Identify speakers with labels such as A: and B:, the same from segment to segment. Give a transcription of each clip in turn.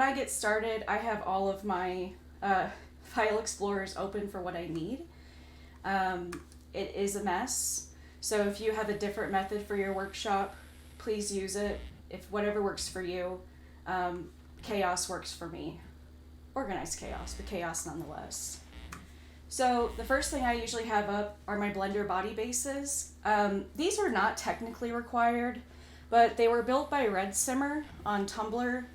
A: when I get started, I have all of my file explorers open for what I need. It is a mess, so if you have a different method for your workshop, please use it. If whatever works for you, chaos works for me. Organized chaos, but chaos nonetheless. So the first thing I usually have up are my Blender body bases. These are not technically required, but they were built by Red Simmer on Tumblr,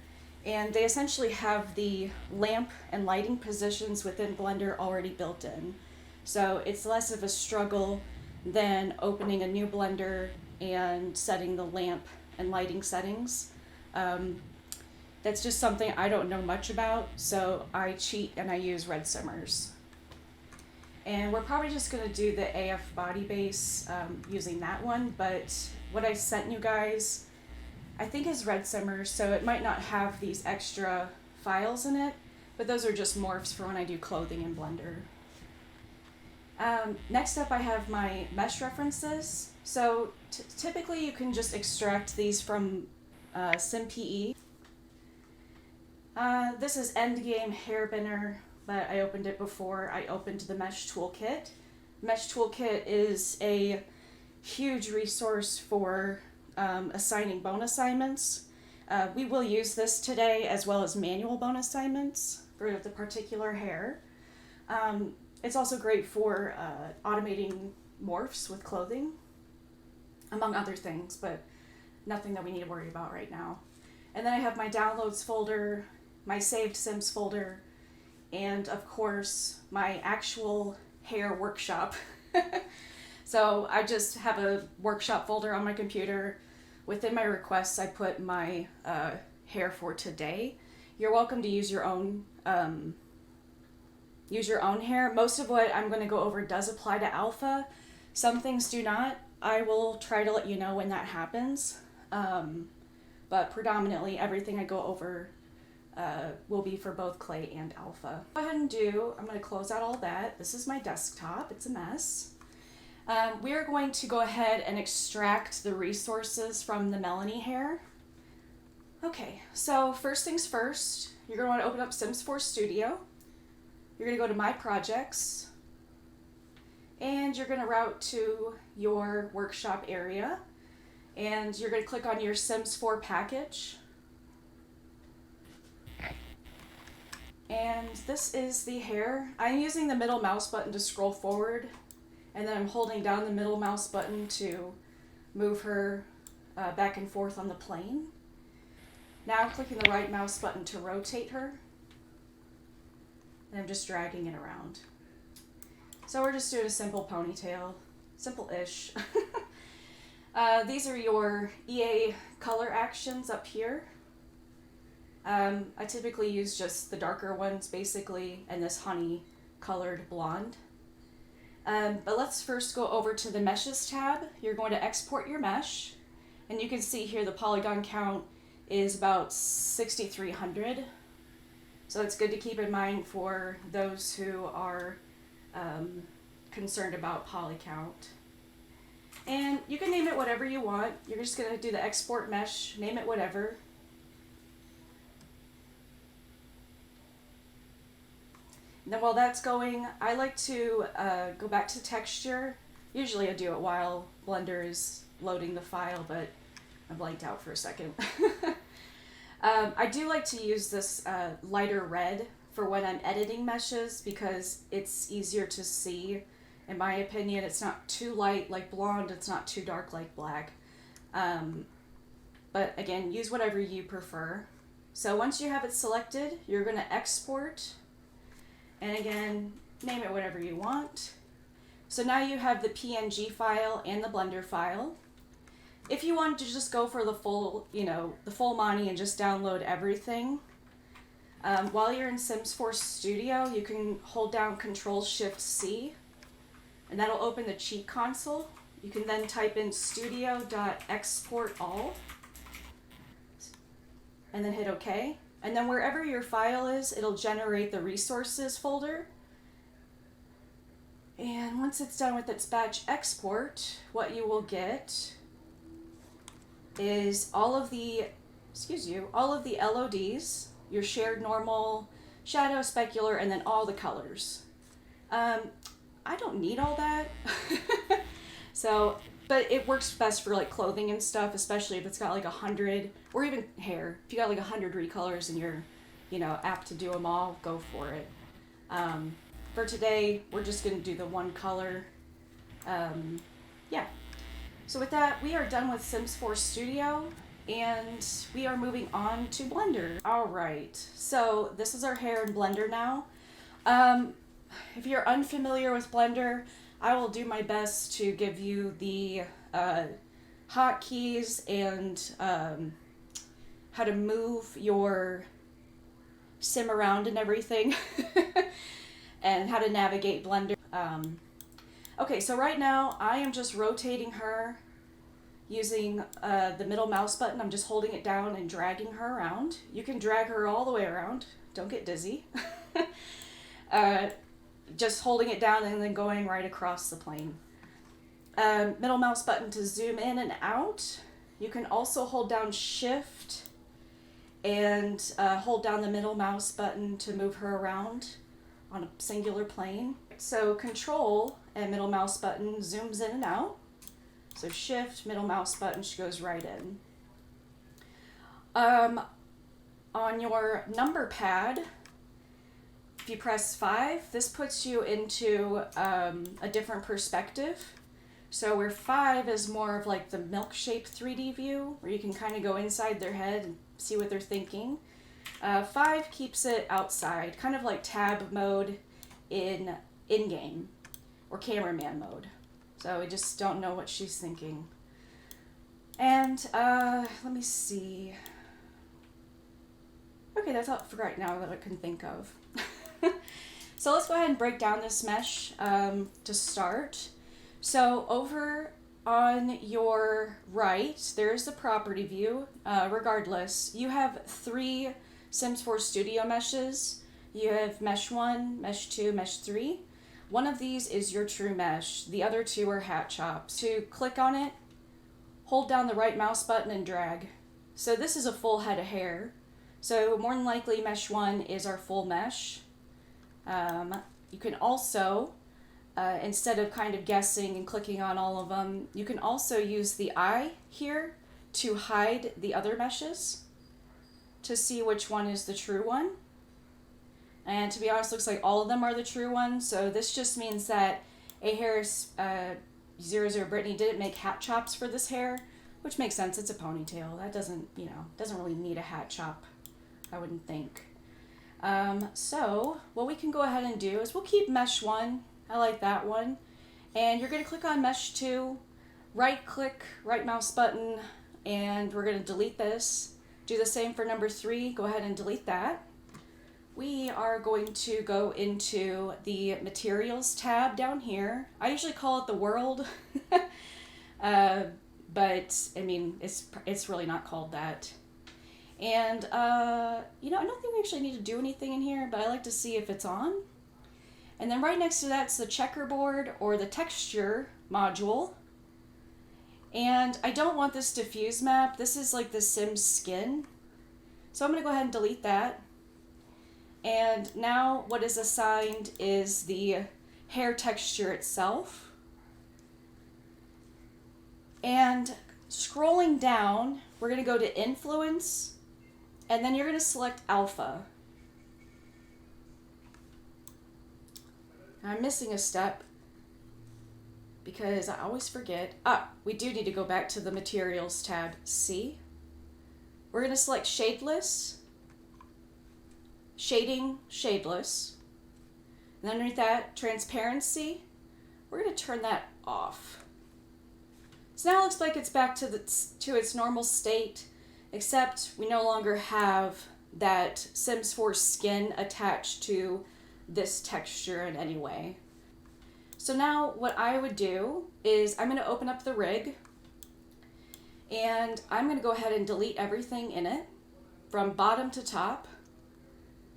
A: and they essentially have the lamp and lighting positions within Blender already built in. So it's less of a struggle than opening a new Blender and setting the lamp and lighting settings. That's just something I don't know much about, so I cheat and I use Red Simmer's. And we're probably just going to do the AF body base using that one, but what I sent you guys, I think is Red Simmer's, so it might not have these extra files in it, but those are just morphs for when I do clothing in Blender. Next up I have my mesh references. So typically you can just extract these from SimPE. This is Endgame Hairbinner, but I opened it before I opened the Mesh Toolkit. Mesh Toolkit is a huge resource for assigning bone assignments. We will use this today as well as manual bone assignments for the particular hair. It's also great for automating morphs with clothing, among other things, but nothing that we need to worry about right now. And then I have my downloads folder, my saved Sims folder, and of course my actual hair workshop. So I just have a workshop folder on my computer. Within my requests I put my hair for today. You're welcome to use your own hair. Most of what I'm going to go over does apply to alpha. Some things do not. I will try to let you know when that happens. But predominantly everything I go over will be for both clay and alpha. Go ahead and I'm going to close out all that. This is my desktop. It's a mess. We are going to go ahead and extract the resources from the Melanie hair. Okay, so first things first, you're going to want to open up Sims 4 Studio. You're going to go to My Projects, and you're going to route to your workshop area, and you're going to click on your Sims 4 package. And this is the hair. I'm using the middle mouse button to scroll forward, and then I'm holding down the middle mouse button to move her back and forth on the plane. Now I'm clicking the right mouse button to rotate her, and I'm just dragging it around. So we're just doing a simple ponytail, simple-ish. These are your EA color actions up here. I typically use just the darker ones basically, and this honey colored blonde. But let's first go over to the meshes tab. You're going to export your mesh, and you can see here the polygon count is about 6,300. So it's good to keep in mind for those who are concerned about poly count. And you can name it whatever you want. You're just going to do the export mesh, name it whatever. And then while that's going, I like to go back to texture. Usually I do it while Blender is loading the file, but I blanked out for a second. I do like to use this lighter red for when I'm editing meshes because it's easier to see. In my opinion, it's not too light like blonde, it's not too dark like black. But again, use whatever you prefer. So once you have it selected, you're going to export. And again, name it whatever you want. So now you have the PNG file and the Blender file. If you wanted to just go for the full, the full Monty and just download everything, while you're in Sims 4 Studio, you can hold down Control-Shift-C, and that'll open the cheat console. You can then type in studio.exportall, and then hit OK. And then wherever your file is, it'll generate the resources folder. And once it's done with its batch export, what you will get is all of the LODs your shared normal, shadow, specular, and then all the colors. I don't need all that. So, but it works best for like clothing and stuff, especially if it's got like 100, or even hair. If you got like 100 recolors and you're, you know, apt to do them all, go for it. For today, we're just gonna do the one color. Yeah. So with that, we are done with Sims 4 Studio, and we are moving on to Blender. All right, so this is our hair in Blender now. If you're unfamiliar with Blender, I will do my best to give you the hotkeys and how to move your sim around and everything, and how to navigate Blender. Okay, so right now I am just rotating her using the middle mouse button. I'm just holding it down and dragging her around. You can drag her all the way around. Don't get dizzy. Just holding it down and then going right across the plane. Middle mouse button to zoom in and out. You can also hold down Shift and hold down the middle mouse button to move her around on a singular plane. So Control and middle mouse button zooms in and out. So Shift, middle mouse button, she goes right in. On your number pad, if you press 5, this puts you into a different perspective. So where 5 is more of like the milk-shaped 3D view, where you can kind of go inside their head and see what they're thinking. 5 keeps it outside, kind of like tab mode in-game, or cameraman mode. So we just don't know what she's thinking. And let me see. Okay, that's all for right now that I can think of. So let's go ahead and break down this mesh to start. So over on your right, there's the property view. Regardless, you have 3 Sims 4 Studio meshes. You have Mesh 1, Mesh 2, Mesh 3. One of these is your true mesh. The other 2 are hat chops. To click on it, hold down the right mouse button and drag. So this is a full head of hair. So more than likely Mesh 1 is our full mesh. You can also, instead of kind of guessing and clicking on all of them, you can also use the eye here to hide the other meshes to see which one is the true one. And to be honest, looks like all of them are the true ones. So this just means that A Harris 00 Brittany didn't make hat chops for this hair, which makes sense. It's a ponytail. That doesn't, you know, doesn't really need a hat chop, I wouldn't think. So what we can go ahead and do is we'll keep Mesh 1. I like that one. And you're going to click on Mesh 2, right click, right mouse button, and we're going to delete this. Do the same for number 3. Go ahead and delete that. We are going to go into the Materials tab down here. I usually call it the World, but I mean, it's really not called that. And, you know, I don't think we actually need to do anything in here, but I like to see if it's on. And then right next to that's the checkerboard or the texture module. And I don't want this diffuse map. This is like the Sim skin. So I'm going to go ahead and delete that. And now what is assigned is the hair texture itself. And scrolling down, we're going to go to Influence, and then you're going to select Alpha. I'm missing a step because I always forget. We do need to go back to the Materials tab. C. We're going to select Shadeless, Shading, Shadeless. And underneath that, Transparency, we're going to turn that off. So now it looks like it's back to its normal state, except we no longer have that Sims 4 skin attached to this texture in any way. So now what I would do is I'm going to open up the rig, and I'm going to go ahead and delete everything in it from bottom to top.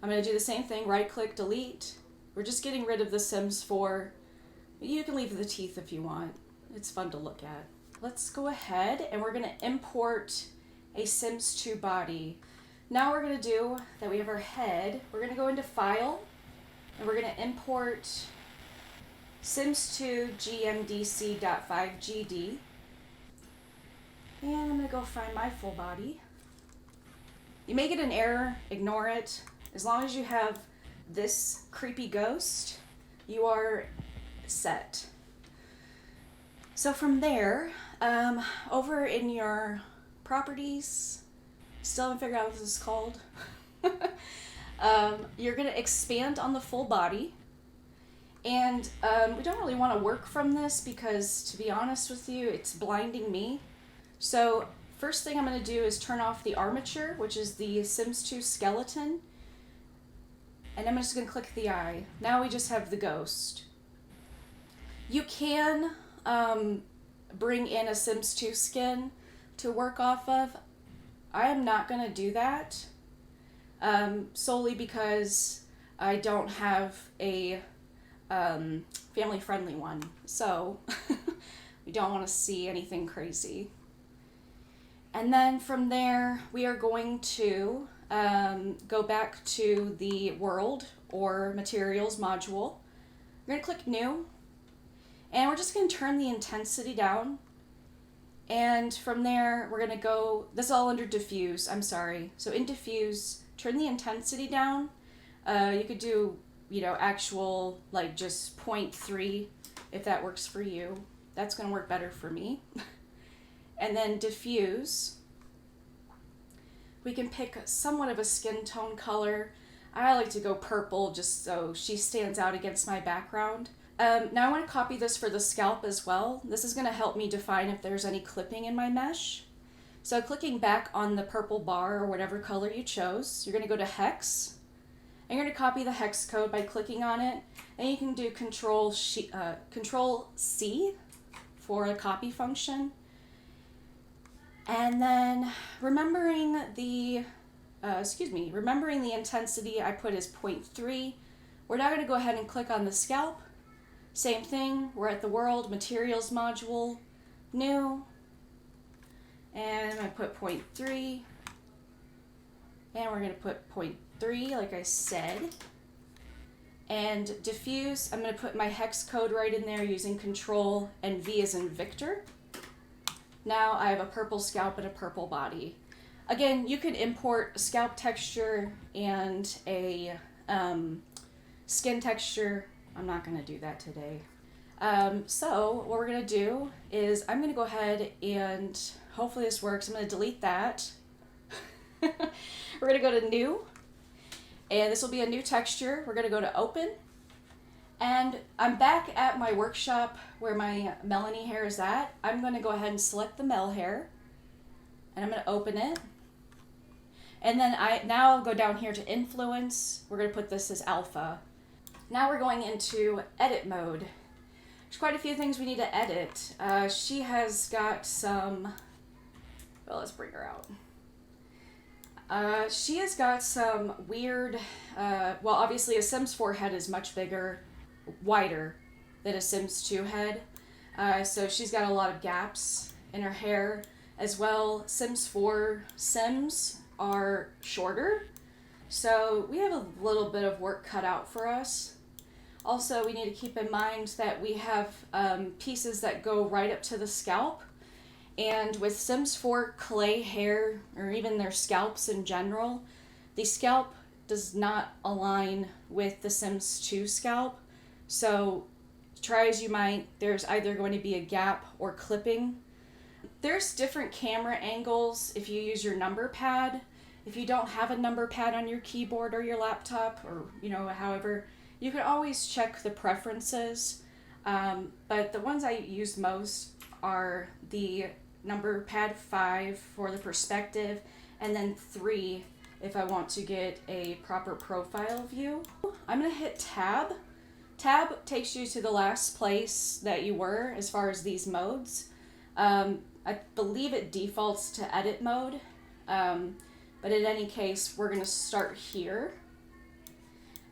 A: I'm going to do the same thing, right click, delete. We're just getting rid of the Sims 4. You can leave the teeth if you want. It's fun to look at. Let's go ahead and we're going to import a Sims 2 body. Now we're going to do that we have our head. We're going to go into File, and we're going to import Sims2 gmdc.5gd. And I'm going to go find my full body. You may get an error, ignore it. As long as you have this creepy ghost, you are set. So from there, over in your properties, still haven't figured out what this is called. You're going to expand on the full body. And we don't really want to work from this because, to be honest with you, it's blinding me. So first thing I'm going to do is turn off the armature, which is the Sims 2 skeleton. And I'm just going to click the eye. Now we just have the ghost. You can bring in a Sims 2 skin to work off of. I am not going to do that solely because I don't have a family-friendly one. So we don't want to see anything crazy. And then from there, we are going to go back to the world or materials module. We're going to click new, and we're just going to turn the intensity down. And from there, we're going to go, this is all under diffuse, I'm sorry. So in diffuse, turn the intensity down. You could do, actual, like just 0.3 if that works for you. That's going to work better for me. And then diffuse. We can pick somewhat of a skin tone color. I like to go purple just so she stands out against my background. Now I want to copy this for the scalp as well. This is going to help me define if there's any clipping in my mesh. So clicking back on the purple bar or whatever color you chose, you're going to go to hex. And you're going to copy the hex code by clicking on it. And you can do Control C for a copy function. And then remembering the intensity I put as 0.3, we're now going to go ahead and click on the scalp. Same thing, we're at the world, materials module, new, and I'm going to put 0.3, and we're going to put 0.3 like I said. And diffuse, I'm going to put my hex code right in there using Control and V as in Victor. Now I have a purple scalp and a purple body. Again, you could import a scalp texture and a skin texture. I'm not going to do that today. So what we're going to do is I'm going to go ahead and hopefully this works. I'm going to delete that. We're going to go to new, and this will be a new texture. We're going to go to open, and I'm back at my workshop where my Melanie hair is at. I'm going to go ahead and select the Mel hair, and I'm going to open it. And then now I'll go down here to influence. We're going to put this as alpha. Now we're going into edit mode. There's quite a few things we need to edit. She has got some, well, let's bring her out. She has got some weird, well, obviously a Sims 4 head is much bigger, wider than a Sims 2 head. So she's got a lot of gaps in her hair as well. Sims 4 Sims are shorter, so we have a little bit of work cut out for us. Also, we need to keep in mind that we have pieces that go right up to the scalp. And with Sims 4 clay hair, or even their scalps in general, the scalp does not align with the Sims 2 scalp. So try as you might, there's either going to be a gap or clipping. There's different camera angles if you use your number pad. If you don't have a number pad on your keyboard or your laptop, or however, you can always check the preferences. But the ones I use most are the number pad 5 for the perspective, and then 3 if I want to get a proper profile view. I'm going to hit tab. Tab takes you to the last place that you were as far as these modes. I believe it defaults to edit mode, but in any case, we're going to start here.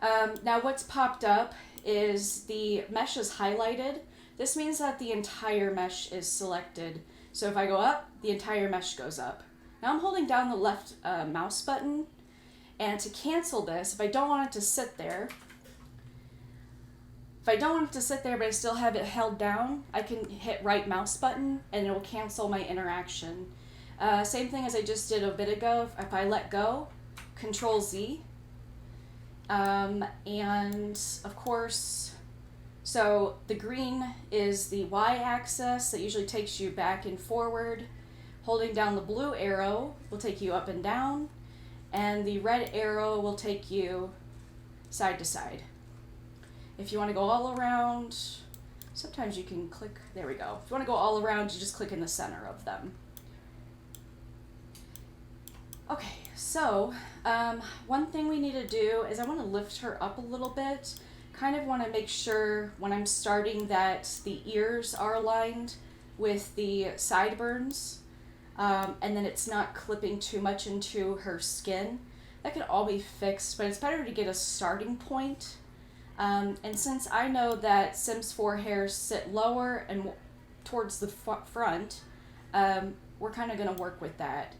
A: Now what's popped up is the mesh is highlighted. This means that the entire mesh is selected. So if I go up, the entire mesh goes up. Now I'm holding down the left mouse button, and to cancel this, if I don't want it to sit there, but I still have it held down, I can hit right mouse button and it will cancel my interaction. Same thing as I just did a bit ago. If I let go, Control Z, and of course, so the green is the y-axis that usually takes you back and forward. Holding down the blue arrow will take you up and down, and the red arrow will take you side to side. If you want to go all around, sometimes you can click, there we go. If you want to go all around, you just click in the center of them. Okay, so one thing we need to do is I want to lift her up a little bit. Kind of want to make sure when I'm starting that the ears are aligned with the sideburns, and then it's not clipping too much into her skin. That could all be fixed, but it's better to get a starting point. And since I know that Sims 4 hairs sit lower and towards the front, we're kind of going to work with that.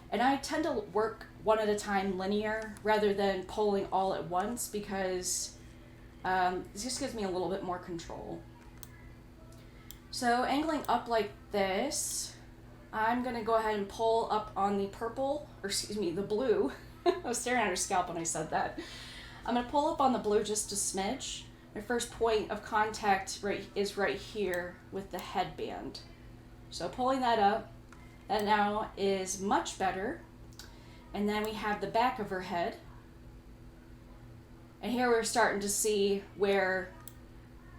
A: And I tend to work one at a time linear rather than pulling all at once because this just gives me a little bit more control. So angling up like this, I'm going to go ahead and pull up on the purple, or excuse me, the blue. I was staring at her scalp when I said that. I'm going to pull up on the blue just a smidge. My first point of contact is right here with the headband. So pulling that up, that now is much better. And then we have the back of her head. And here we're starting to see where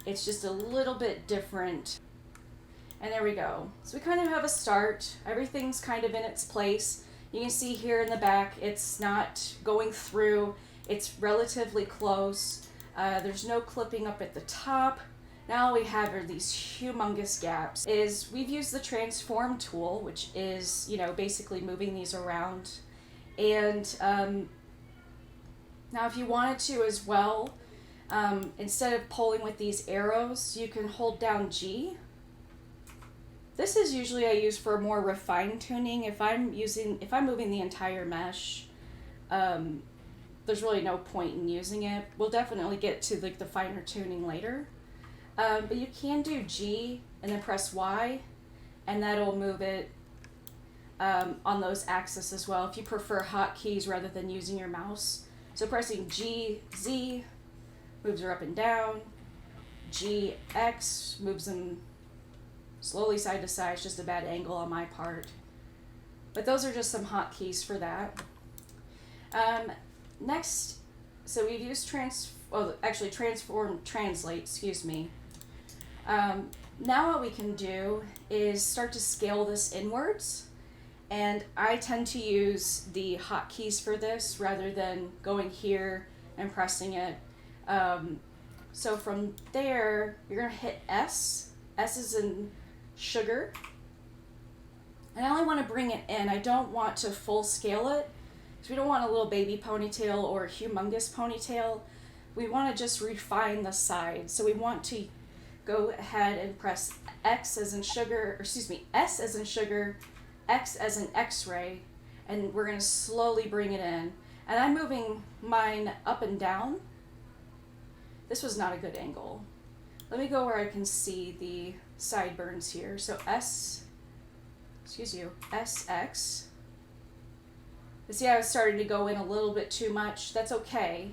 A: it's just a little bit different. And there we go. So we kind of have a start. Everything's kind of in its place. You can see here in the back, it's not going through. It's relatively close. There's no clipping up at the top. Now all we have are these humongous gaps. We've used the transform tool, which is, basically moving these around. And now if you wanted to as well, instead of pulling with these arrows, you can hold down G. This is usually I use for more refined tuning. If I'm moving the entire mesh, there's really no point in using it. We'll definitely get to the finer tuning later. But you can do G and then press Y, and that'll move it on those axes as well if you prefer hotkeys rather than using your mouse. So pressing G, Z moves her up and down. G, X moves them slowly side to side. It's just a bad angle on my part. But those are just some hotkeys for that. Next, so we've used transform, translate, excuse me. Now what we can do is start to scale this inwards. And I tend to use the hotkeys for this rather than going here and pressing it. So from there, you're going to hit S. S is in sugar. And I only want to bring it in. I don't want to full scale it. Because we don't want a little baby ponytail or a humongous ponytail. We want to just refine the sides. So we want to go ahead and press X as in sugar, or excuse me, S as in sugar, X as in X-ray, and we're going to slowly bring it in. And I'm moving mine up and down. This was not a good angle. Let me go where I can see the sideburns here. So SX. You see, I was starting to go in a little bit too much. That's okay.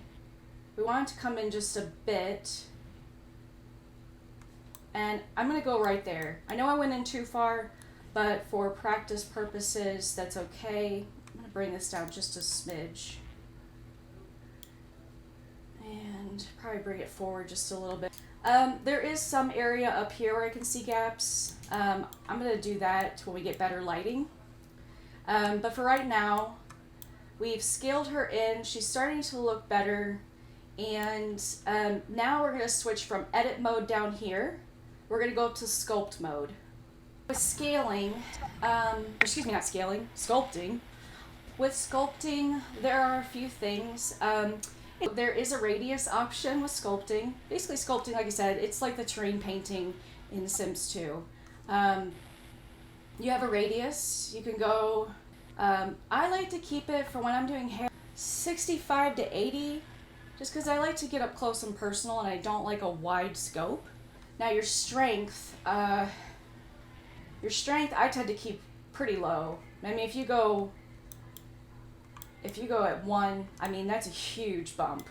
A: We want it to come in just a bit. And I'm going to go right there. I know I went in too far, but for practice purposes, that's okay. I'm going to bring this down just a smidge. And probably bring it forward just a little bit. There is some area up here where I can see gaps. I'm going to do that when we get better lighting. But for right now, we've scaled her in. She's starting to look better. And now we're going to switch from edit mode down here. We're going to go up to sculpt mode. With scaling, sculpting. With sculpting, there are a few things. There is a radius option with sculpting. Basically sculpting, like I said, it's like the terrain painting in Sims 2. You have a radius. You can go I like to keep it for when I'm doing hair 65 to 80, just because I like to get up close and personal and I don't like a wide scope. Now your strength I tend to keep pretty low. I mean, if you go at 1, I mean, that's a huge bump.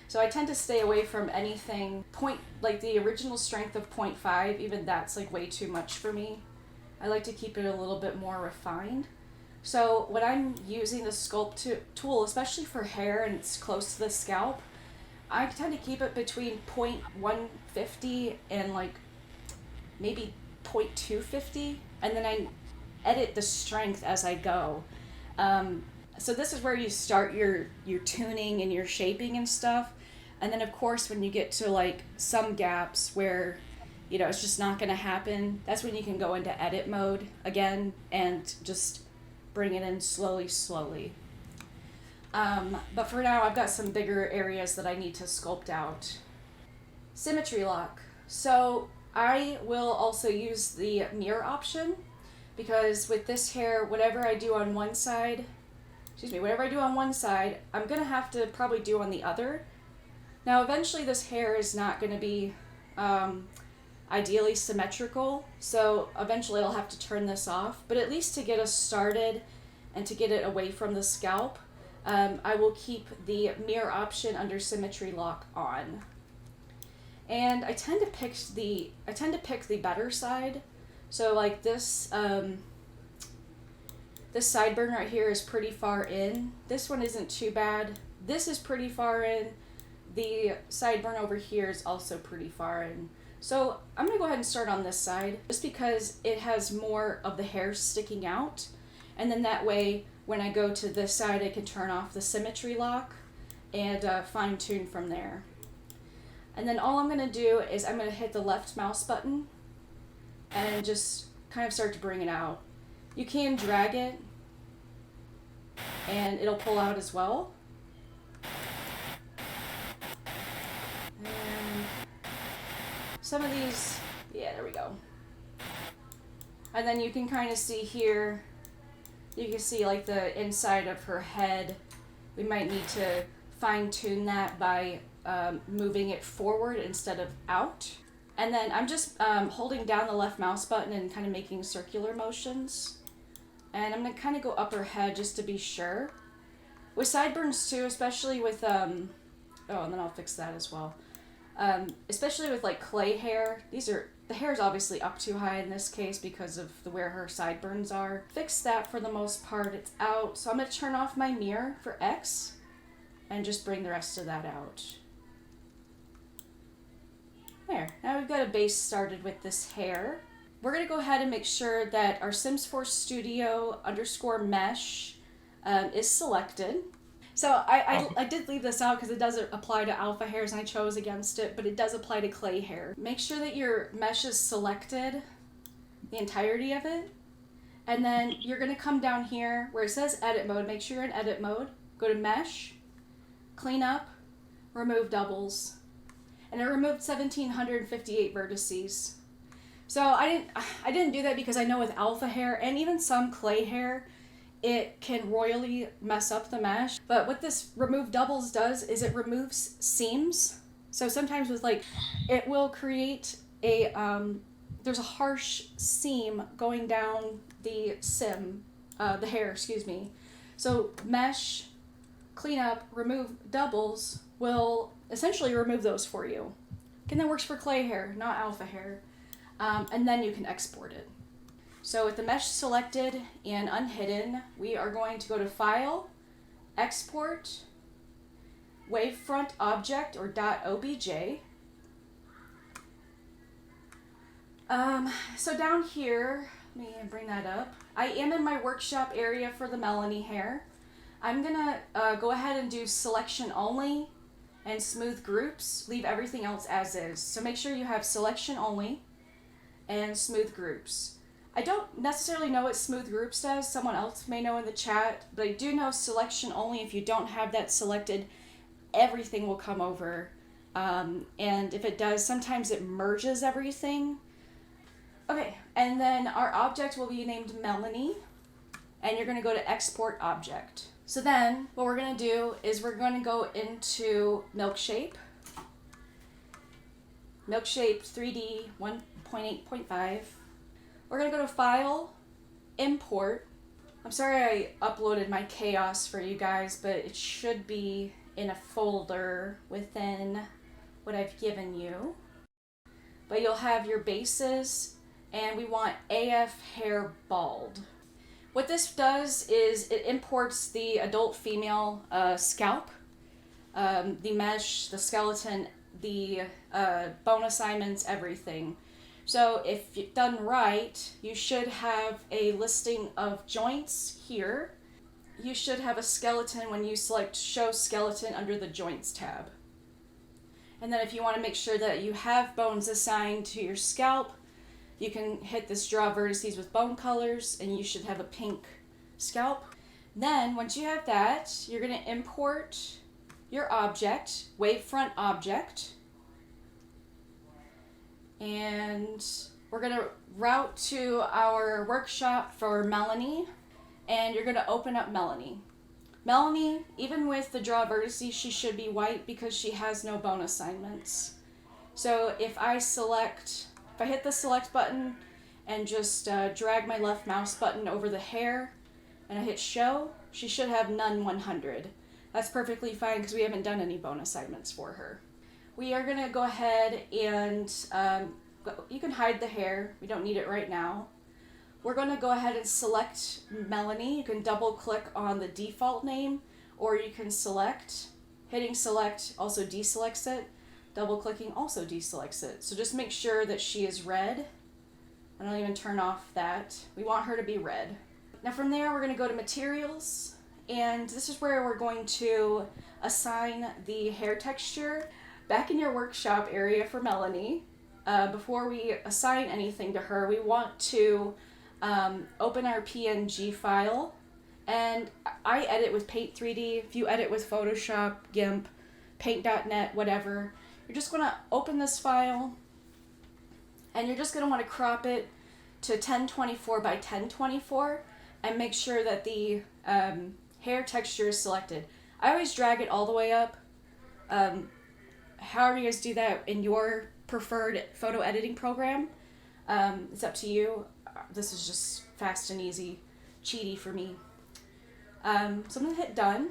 A: So I tend to stay away from anything like the original strength of 0.5, even that's like way too much for me. I like to keep it a little bit more refined. So when I'm using the sculpt tool, especially for hair and it's close to the scalp, I tend to keep it between 0.150 and like maybe 0.250, and then I edit the strength as I go. So this is where you start your tuning and your shaping and stuff. And then of course when you get to like some gaps where, you know, it's just not going to happen, that's when you can go into edit mode again and just bring it in slowly. But for now I've got some bigger areas that I need to sculpt out. Symmetry lock. So I will also use the mirror option, because with this hair, whatever I do on one side, I'm going to have to probably do on the other. Now eventually this hair is not going to be ideally symmetrical, so eventually I'll have to turn this off, but at least to get us started and to get it away from the scalp, I will keep the mirror option under symmetry lock on. And I tend to pick the better side. So like this this sideburn right here is pretty far in. This one isn't too bad. This is pretty far in. The sideburn over here is also pretty far in. So I'm going to go ahead and start on this side just because it has more of the hair sticking out. And then that way, when I go to this side, I can turn off the symmetry lock and fine tune from there. And then all I'm going to do is I'm going to hit the left mouse button and just kind of start to bring it out. You can drag it and it'll pull out as well. And some of these, yeah, there we go. And then you can kind of see here, you can see like the inside of her head. We might need to fine tune that by moving it forward instead of out. And then I'm just holding down the left mouse button and kind of making circular motions. And I'm going to kind of go up her head just to be sure. With sideburns too, especially with, and then I'll fix that as well. Especially with like clay hair, the hair is obviously up too high in this case because of where her sideburns are. Fix that for the most part, it's out. So I'm going to turn off my mirror for X and just bring the rest of that out. There, now we've got a base started with this hair. We're going to go ahead and make sure that our Sims 4 Studio _mesh is selected. So I did leave this out because it doesn't apply to alpha hairs and I chose against it, but it does apply to clay hair. Make sure that your mesh is selected, the entirety of it, and then you're going to come down here where it says edit mode. Make sure you're in edit mode. Go to mesh, clean up, remove doubles, and it removed 1,758 vertices. So I didn't do that because I know with alpha hair and even some clay hair, it can royally mess up the mesh. But what this remove doubles does is it removes seams. So sometimes with like, it will create a, there's a harsh seam going down the hair, excuse me. So mesh, clean up, remove doubles will essentially remove those for you. And that works for clay hair, not alpha hair. And then you can export it. So with the mesh selected and unhidden, we are going to go to File, Export, Wavefront Object or .obj. So down here, let me bring that up. I am in my workshop area for the Melanie hair. I'm gonna go ahead and do selection only and smooth groups. Leave everything else as is. So make sure you have selection only and smooth groups. I don't necessarily know what smooth groups does. Someone else may know in the chat, but I do know selection only. If you don't have that selected, everything will come over. And if it does, sometimes it merges everything. Okay, and then our object will be named Melanie. and you're going to go to Export Object. So then what we're going to do is we're going to go into Milkshape 3D 1.8.5. We're going to go to File, Import. I'm sorry I uploaded my chaos for you guys, but it should be in a folder within what I've given you. But you'll have your bases, and we want AF Hair Bald. What this does is it imports the adult female scalp, the mesh, the skeleton, the bone assignments, everything. So if done right, you should have a listing of joints here. You should have a skeleton when you select Show Skeleton under the Joints tab. And then if you want to make sure that you have bones assigned to your scalp, you can hit this Draw Vertices with Bone Colors, and you should have a pink scalp. Then, once you have that, you're going to import your object, Wavefront Object. And we're going to route to our workshop for Melanie, and you're going to open up Melanie. Melanie, even with the Draw Vertices, she should be white because she has no bone assignments. So if I hit the select button and just drag my left mouse button over the hair and I hit show, she should have none 100. That's perfectly fine because we haven't done any bone assignments for her. We are going to go ahead and you can hide the hair. We don't need it right now. We're going to go ahead and select Melanie. You can double click on the default name, or you can select. Hitting select also deselects it. Double clicking also deselects it. So just make sure that she is red. I don't even turn off that. We want her to be red. Now from there we're going to go to materials, and this is where we're going to assign the hair texture. Back in your workshop area for Melanie, before we assign anything to her, we want to open our PNG file, and I edit with Paint 3D. If you edit with Photoshop, GIMP, Paint.net, whatever, you're just going to open this file, and you're just going to want to crop it to 1024 by 1024 and make sure that the hair texture is selected. I always drag it all the way up. However you guys do that in your preferred photo editing program, it's up to you. This is just fast and easy, cheaty for me. So I'm going to hit done.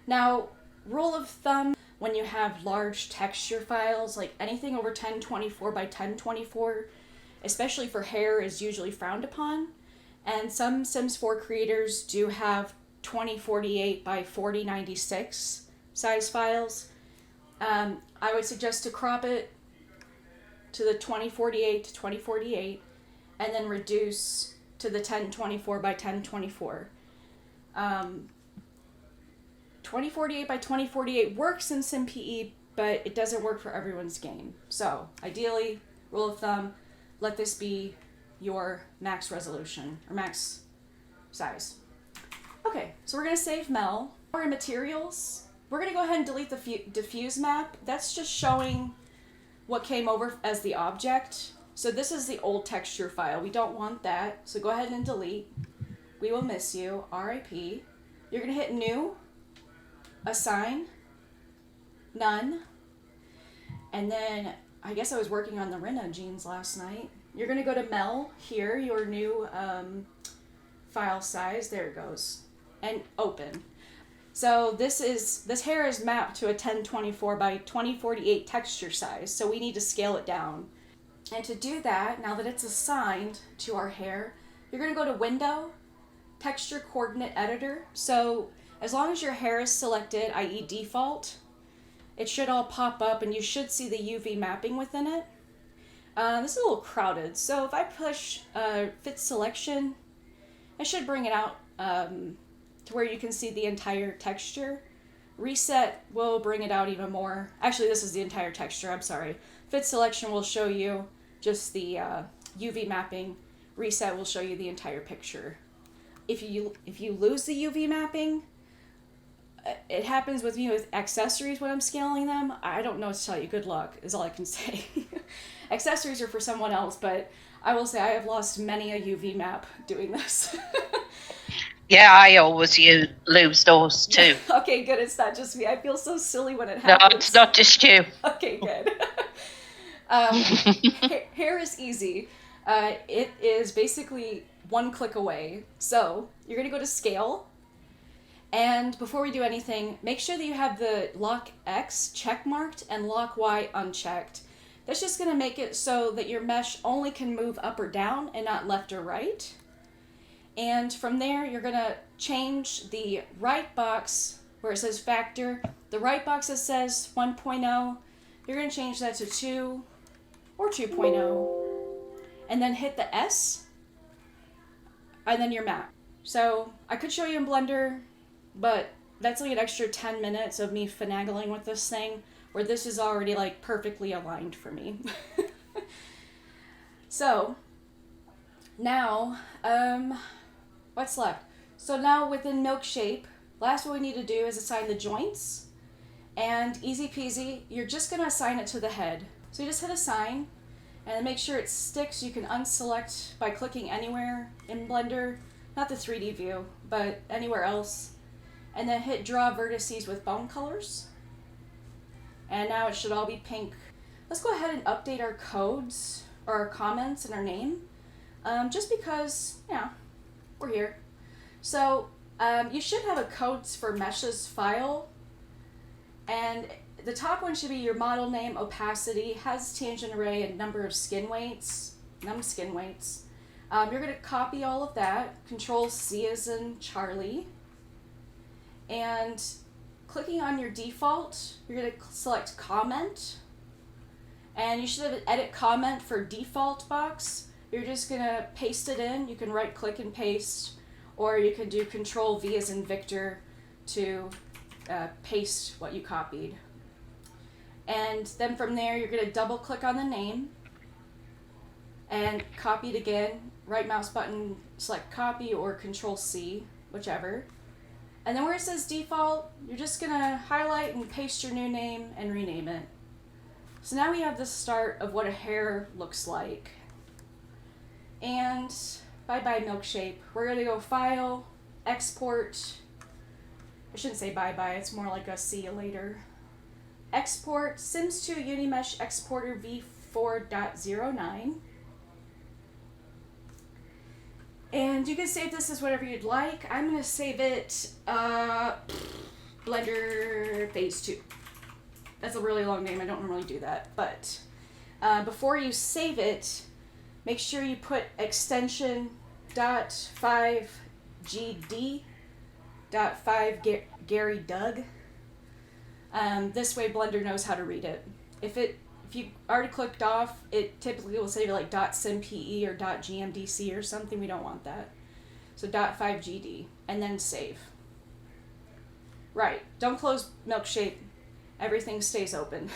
A: Now, rule of thumb, when you have large texture files, like anything over 1024 by 1024, especially for hair, is usually frowned upon. And some Sims 4 creators do have 2048 by 4096 size files. I would suggest to crop it to the 2048 to 2048 and then reduce to the 1024 by 1024. 2048 by 2048 works in SimPE, but it doesn't work for everyone's game. So ideally, rule of thumb, let this be your max resolution or max size. Okay, so we're going to save Mel. We're in materials. We're going to go ahead and delete the diffuse map. That's just showing what came over as the object. So this is the old texture file. We don't want that. So go ahead and delete. We will miss you. RIP. You're going to hit new, assign, none. And then I guess I was working on the Rinna jeans last night. You're going to go to Mel here, your new file size. There it goes. And open. So this hair is mapped to a 1024 by 2048 texture size, so we need to scale it down. And to do that, now that it's assigned to our hair, you're going to go to Window, Texture Coordinate Editor. So as long as your hair is selected, i.e. default, it should all pop up and you should see the UV mapping within it. This is a little crowded, so if I push Fit Selection, I should bring it out to where you can see the entire texture. Reset will bring it out even more. Actually, this is the entire texture, I'm sorry. Fit Selection will show you just the UV mapping. Reset will show you the entire picture. If you lose the UV mapping, it happens with me with accessories when I'm scaling them. I don't know what to tell you. Good luck is all I can say. Accessories are for someone else, but I will say I have lost many a UV map doing this.
B: Yeah, I always lose those too.
A: Okay, good. It's not just me. I feel so silly when it
B: No,
A: happens.
B: it's not just you.
A: Okay, good. Hair is easy. It is basically one click away. So you're going to go to scale. And before we do anything, make sure that you have the lock X check marked and lock Y unchecked. That's just going to make it so that your mesh only can move up or down and not left or right. And from there, you're going to change the right box where it says factor. The right box that says 1.0, you're going to change that to 2 or 2.0. And then hit the S, and then your map. So I could show you in Blender, but that's like an extra 10 minutes of me finagling with this thing, where this is already like perfectly aligned for me. So now, what's left? So now within Milk Shape, last what we need to do is assign the joints, and easy peasy, you're just gonna assign it to the head. So you just hit assign, and make sure it sticks. You can unselect by clicking anywhere in Blender, not the 3D view, but anywhere else. And then hit draw vertices with bone colors. And now it should all be pink. Let's go ahead and update our codes, or our comments and our name. Just because, yeah, we're here. So you should have a codes for meshes file. And the top one should be your model name, opacity, has tangent array, and number of skin weights, skin weights. You're going to copy all of that, Control C as in Charlie, and clicking on your default, you're going to select comment, and you should have an edit comment for default box. You're just going to paste it in. You can right click and paste, or you can do Control V as in Victor to paste what you copied. And then from there, you're going to double click on the name and copy it again. Right mouse button, select copy, or Control C, whichever. And then where it says default, you're just going to highlight and paste your new name and rename it. So now we have the start of what a hair looks like. And bye-bye Milk Shape. We're going to go File, Export. I shouldn't say bye-bye, it's more like a see you later. Export Sims 2 Unimesh Exporter v4.09. And you can save this as whatever you'd like. I'm going to save it Blender Phase 2. That's a really long name. I don't normally do that. But before you save it, make sure you put extension .5GD .5 Gary Doug. This way Blender knows how to read it. If you already clicked off, it typically will say like .simpe or .gmdc or something. We don't want that. So .5gd, and then save. Right, don't close Milk Shape. Everything stays open.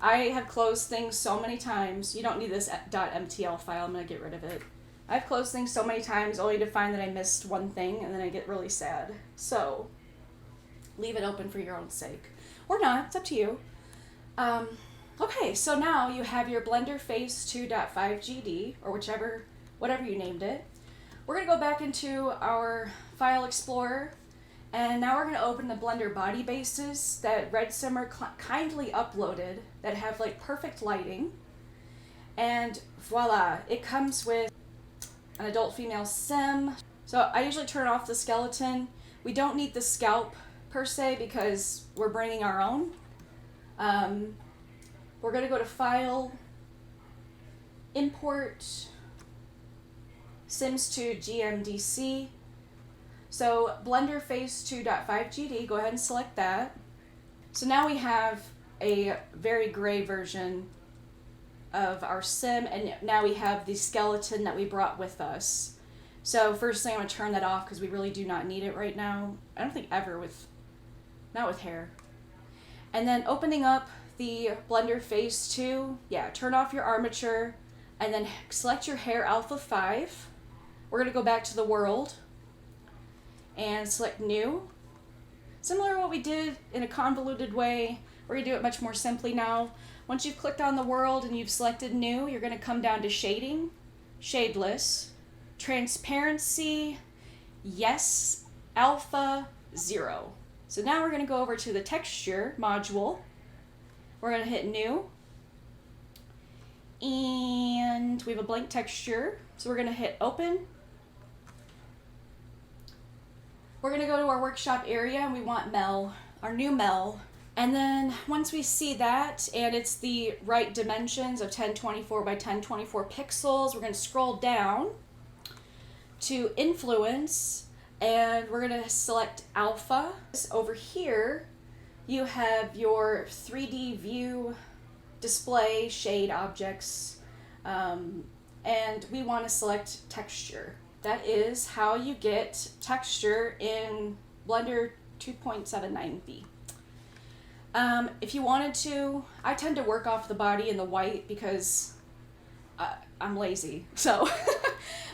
A: I have closed things so many times. You don't need this .mtl file. I'm going to get rid of it. I've closed things so many times only to find that I missed one thing, and then I get really sad. So leave it open for your own sake. Or not, it's up to you. Okay, so now you have your Blender Phase 2.5GD, or whatever you named it. We're going to go back into our File Explorer, and now we're going to open the Blender body bases that Red Simmer kindly uploaded that have like perfect lighting. And voila, it comes with an adult female sim. So I usually turn off the skeleton. We don't need the scalp per se because we're bringing our own. We're going to go to File, Import, Sims 2 GMDC. So Blender Phase 2.5GD, go ahead and select that. So now we have a very gray version of our sim, and now we have the skeleton that we brought with us. So first thing, I'm going to turn that off because we really do not need it right now. I don't think ever not with hair. And then opening up the Blender Phase 2, turn off your armature, and then select your hair Alpha 5. We're going to go back to the world and select New. Similar to what we did in a convoluted way, we're going to do it much more simply now. Once you've clicked on the world and you've selected new, you're going to come down to shading, shadeless, transparency, yes, alpha, 0. So now we're going to go over to the texture module. We're going to hit new. And we have a blank texture. So we're going to hit open. We're going to go to our workshop area and we want Mel, our new Mel. And then once we see that and it's the right dimensions of 1024 by 1024 pixels, we're going to scroll down to influence and we're going to select alpha. Over here you have your 3D view display shade objects, and we want to select texture. That is how you get texture in Blender 2.79b. If you wanted to, I tend to work off the body in the white because I'm lazy. So,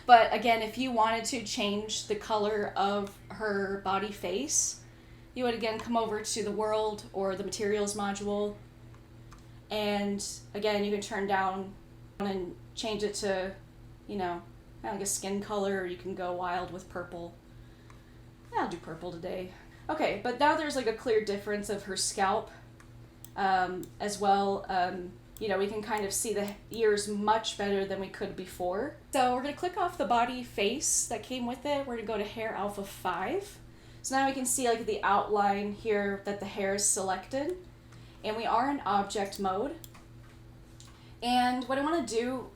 A: but again, if you wanted to change the color of her body face, you would again come over to the world or the materials module. And again, you can turn down and change it to, you know, kind of like a skin color, or you can go wild with purple. I'll do purple today. Okay, but now there's like a clear difference of her scalp as well. You know, we can kind of see the ears much better than we could before. So we're going to click off the body face that came with it. We're going to go to hair alpha 5. So now we can see like the outline here that the hair is selected. And we are in object mode. And what I want to do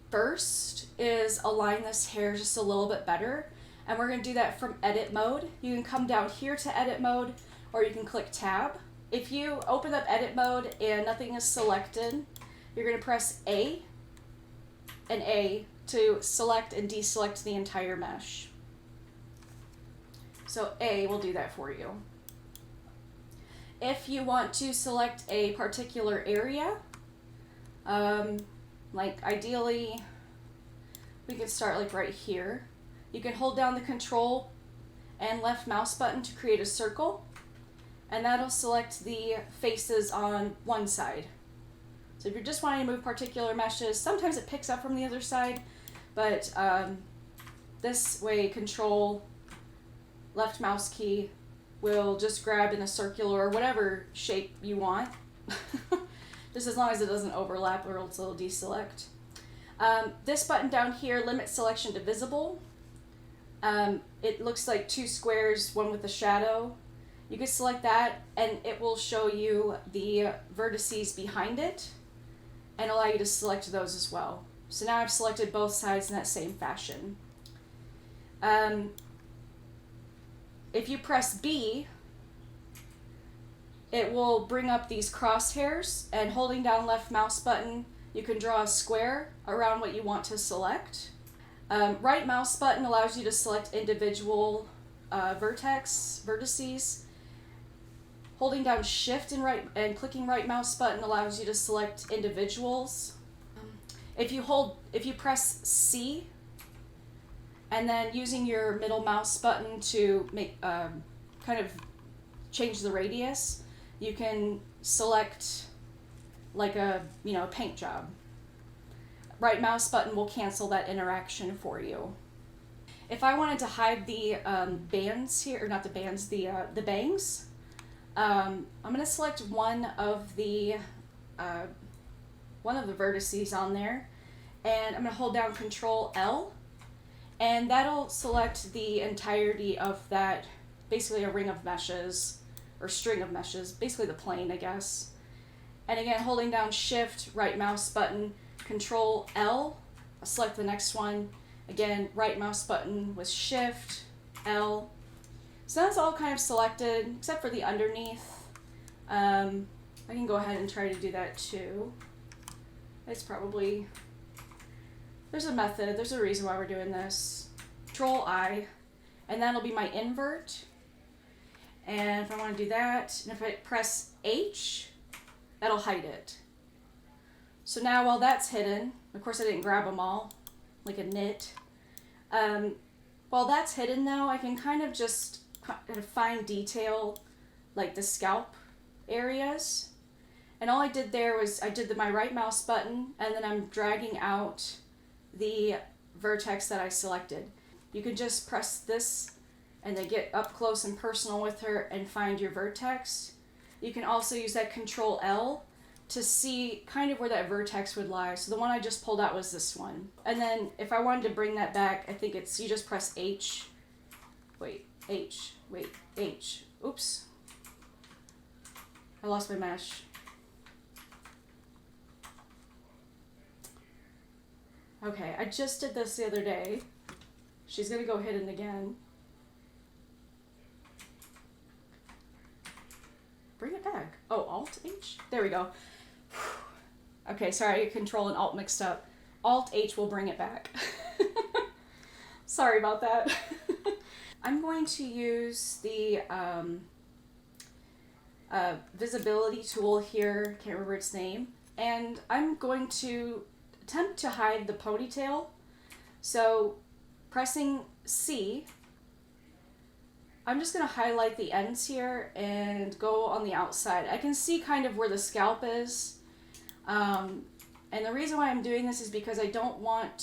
A: first is align this hair just a little bit better. And we're going to do that from edit mode. You can come down here to edit mode, or you can click tab. If you open up edit mode and nothing is selected, you're going to press A and A to select and deselect the entire mesh. So A will do that for you. If you want to select a particular area, like ideally, we can start like right here. You can hold down the control and left mouse button to create a circle, and that'll select the faces on one side. So if you're just wanting to move particular meshes, sometimes it picks up from the other side, but this way, control, left mouse key will just grab in a circular or whatever shape you want, just as long as it doesn't overlap or else it'll deselect. This button down here, limit selection to visible. It looks like two squares, one with a shadow. You can select that and it will show you the vertices behind it and allow you to select those as well. So now I've selected both sides in that same fashion. If you press B, it will bring up these crosshairs, and holding down left mouse button, you can draw a square around what you want to select. Right mouse button allows you to select individual vertices. Holding down shift and clicking right mouse button allows you to select individuals. If you press C and then using your middle mouse button to make kind of change the radius, you can select like a paint job. Right mouse button will cancel that interaction for you. If I wanted to hide the bands here, or not the bands, the bangs, I'm going to select one of the vertices on there, and I'm going to hold down Control L, and that'll select the entirety of that, basically a ring of meshes, or string of meshes, basically the plane, I guess. And again, holding down Shift, right mouse button, Control L, I'll select the next one. Again, right mouse button with Shift, L. So that's all kind of selected, except for the underneath. I can go ahead and try to do that too. It's probably, there's a method, there's a reason why we're doing this. Control I, and that'll be my invert. And if I want to do that, and if I press H, that'll hide it. So now while that's hidden, of course I didn't grab them all, like a knit. While that's hidden though, I can kind of just kind of fine detail, like the scalp areas. And all I did there was I did my right mouse button, and then I'm dragging out the vertex that I selected. You can just press this and then get up close and personal with her and find your vertex. You can also use that Control L to see kind of where that vertex would lie. So the one I just pulled out was this one. And then if I wanted to bring that back, I think it's, you just press H. H. Oops. I lost my mesh. Okay, I just did this the other day. She's gonna go hidden again. Bring it back. Oh, Alt H? There we go. Okay, sorry, Control and Alt mixed up. Alt H will bring it back. Sorry about that. I'm going to use the visibility tool here, can't remember its name, and I'm going to attempt to hide the ponytail. So pressing C, I'm just going to highlight the ends here and go on the outside. I can see kind of where the scalp is. And the reason why I'm doing this is because I don't want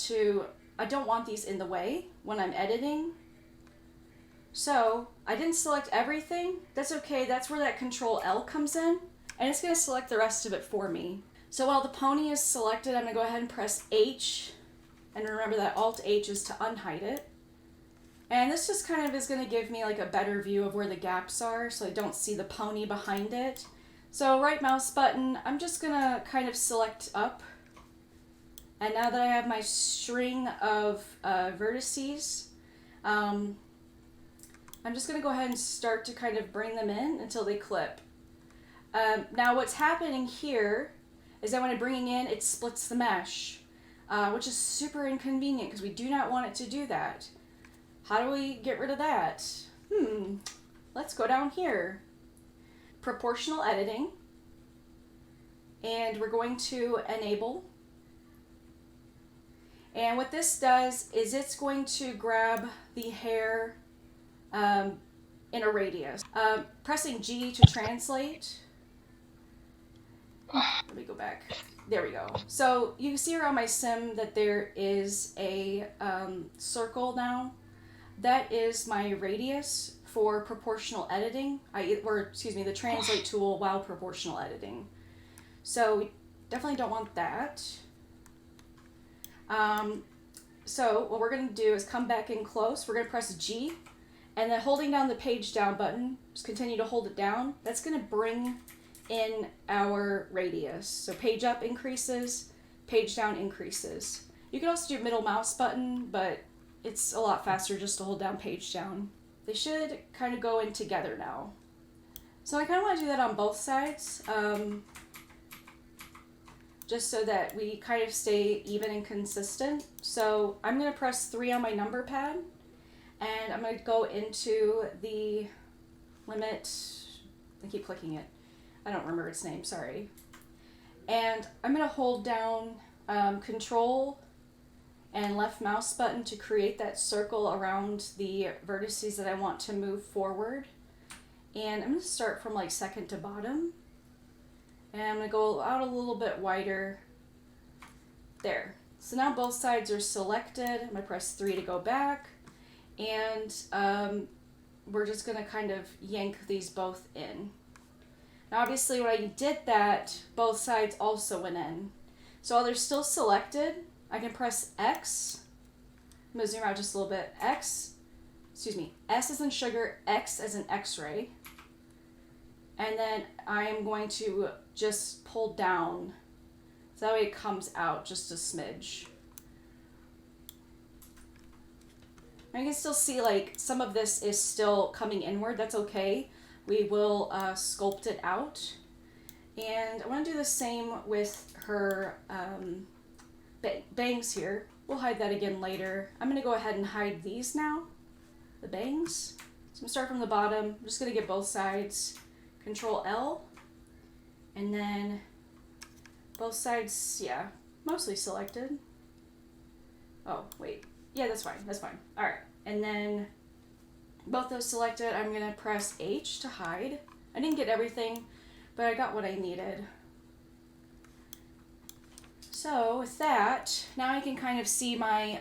A: these in the way when I'm editing. So I didn't select everything. That's okay. That's where that Control L comes in, and it's going to select the rest of it for me. So while the pony is selected, I'm going to go ahead and press H, and remember that Alt H is to unhide it. And this just kind of is going to give me like a better view of where the gaps are, so I don't see the pony behind it. So right mouse button, I'm just going to kind of select up. And now that I have my string of vertices, I'm just going to go ahead and start to kind of bring them in until they clip. Now what's happening here is that when I'm bringing in, it splits the mesh, which is super inconvenient because we do not want it to do that. How do we get rid of that? Let's go down here. Proportional editing. And we're going to enable. And what this does is it's going to grab the hair in a radius. Pressing G to translate. Let me go back. There we go. So you see around my sim that there is a circle now. That is my radius for proportional editing. The translate tool while proportional editing. So we definitely don't want that. So what we're going to do is come back in close. We're going to press G, and then holding down the page down button, just continue to hold it down. That's going to bring in our radius. So page up increases, page down increases. You can also do middle mouse button, but it's a lot faster just to hold down page down. They should kind of go in together now. So I kind of want to do that on both sides, just so that we kind of stay even and consistent. So I'm going to press 3 on my number pad, and I'm going to go into the limit. I keep clicking it. I don't remember its name, sorry. And I'm going to hold down Control and left mouse button to create that circle around the vertices that I want to move forward. And I'm going to start from like second to bottom. And I'm going to go out a little bit wider. There. So now both sides are selected. I'm going to press 3 to go back. And we're just going to kind of yank these both in. Now obviously when I did that, both sides also went in. So while they're still selected, I can press X. I'm going to zoom out just a little bit. S as in sugar, X as in X-ray. And then I'm going to just pull down, so that way it comes out just a smidge. And you can still see like some of this is still coming inward. That's okay. We will sculpt it out. And I want to do the same with her bangs here. We'll hide that again later. I'm going to go ahead and hide these now, the bangs. So I'm going to start from the bottom. I'm just going to get both sides. Control L, and then both sides, yeah, mostly selected. Oh, wait. Yeah, that's fine. All right. And then both those selected, I'm going to press H to hide. I didn't get everything, but I got what I needed. So with that, now I can kind of see my,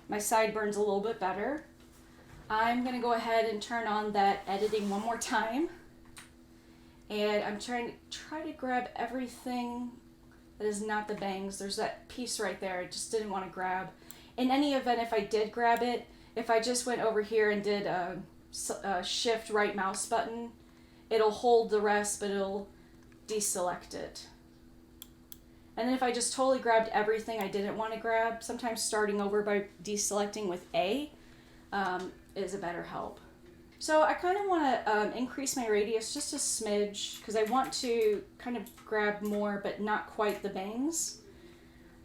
A: my sideburns a little bit better. I'm going to go ahead and turn on that editing one more time. And I'm trying to grab everything that is not the bangs. There's that piece right there I just didn't want to grab. In any event, if I did grab it, if I just went over here and did a shift right mouse button, it'll hold the rest, but it'll deselect it. And then if I just totally grabbed everything I didn't want to grab, sometimes starting over by deselecting with A is a better help. So I kind of want to increase my radius just a smidge because I want to kind of grab more, but not quite the bangs.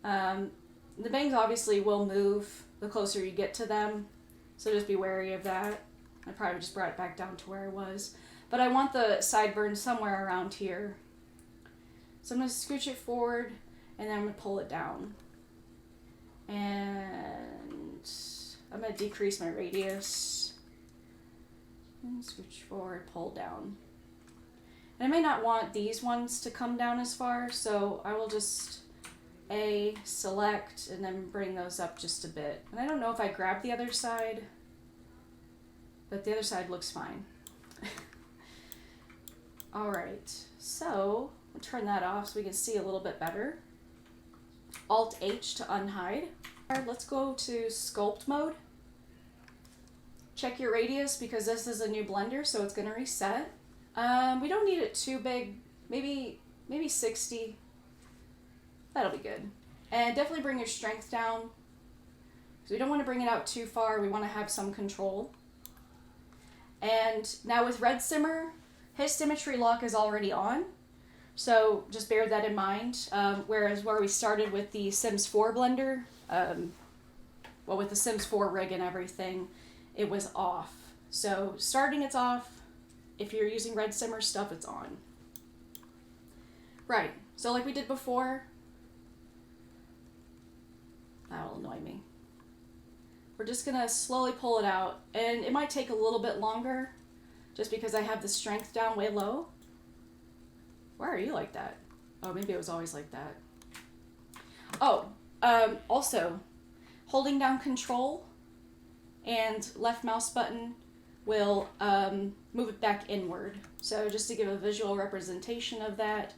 A: The bangs obviously will move the closer you get to them, so just be wary of that. I probably just brought it back down to where I was. But I want the sideburns somewhere around here. So I'm going to scooch it forward, and then I'm going to pull it down. And I'm going to decrease my radius. And scooch forward, pull down. And I may not want these ones to come down as far, so I will just select and then bring those up just a bit. And I don't know if I grabbed the other side, but the other side looks fine. Alright, so I'll turn that off so we can see a little bit better. Alt H to unhide. Alright, let's go to Sculpt Mode. Check your radius because this is a new blender, so it's going to reset. We don't need it too big, maybe 60. That'll be good. And definitely bring your strength down because we don't want to bring it out too far. We want to have some control. And now with Red Simmer, his symmetry lock is already on, so just bear that in mind. Whereas where we started with the Sims 4 blender, well, with the Sims 4 rig and everything, it was off. So starting it's off. If you're using Red Simmer stuff, it's on. Right, so like we did before, that'll annoy me. We're just gonna slowly pull it out, and it might take a little bit longer just because I have the strength down way low. Why are you like that? Oh, maybe it was always like that. Oh, also, holding down Control and left mouse button will move it back inward. So just to give a visual representation of that,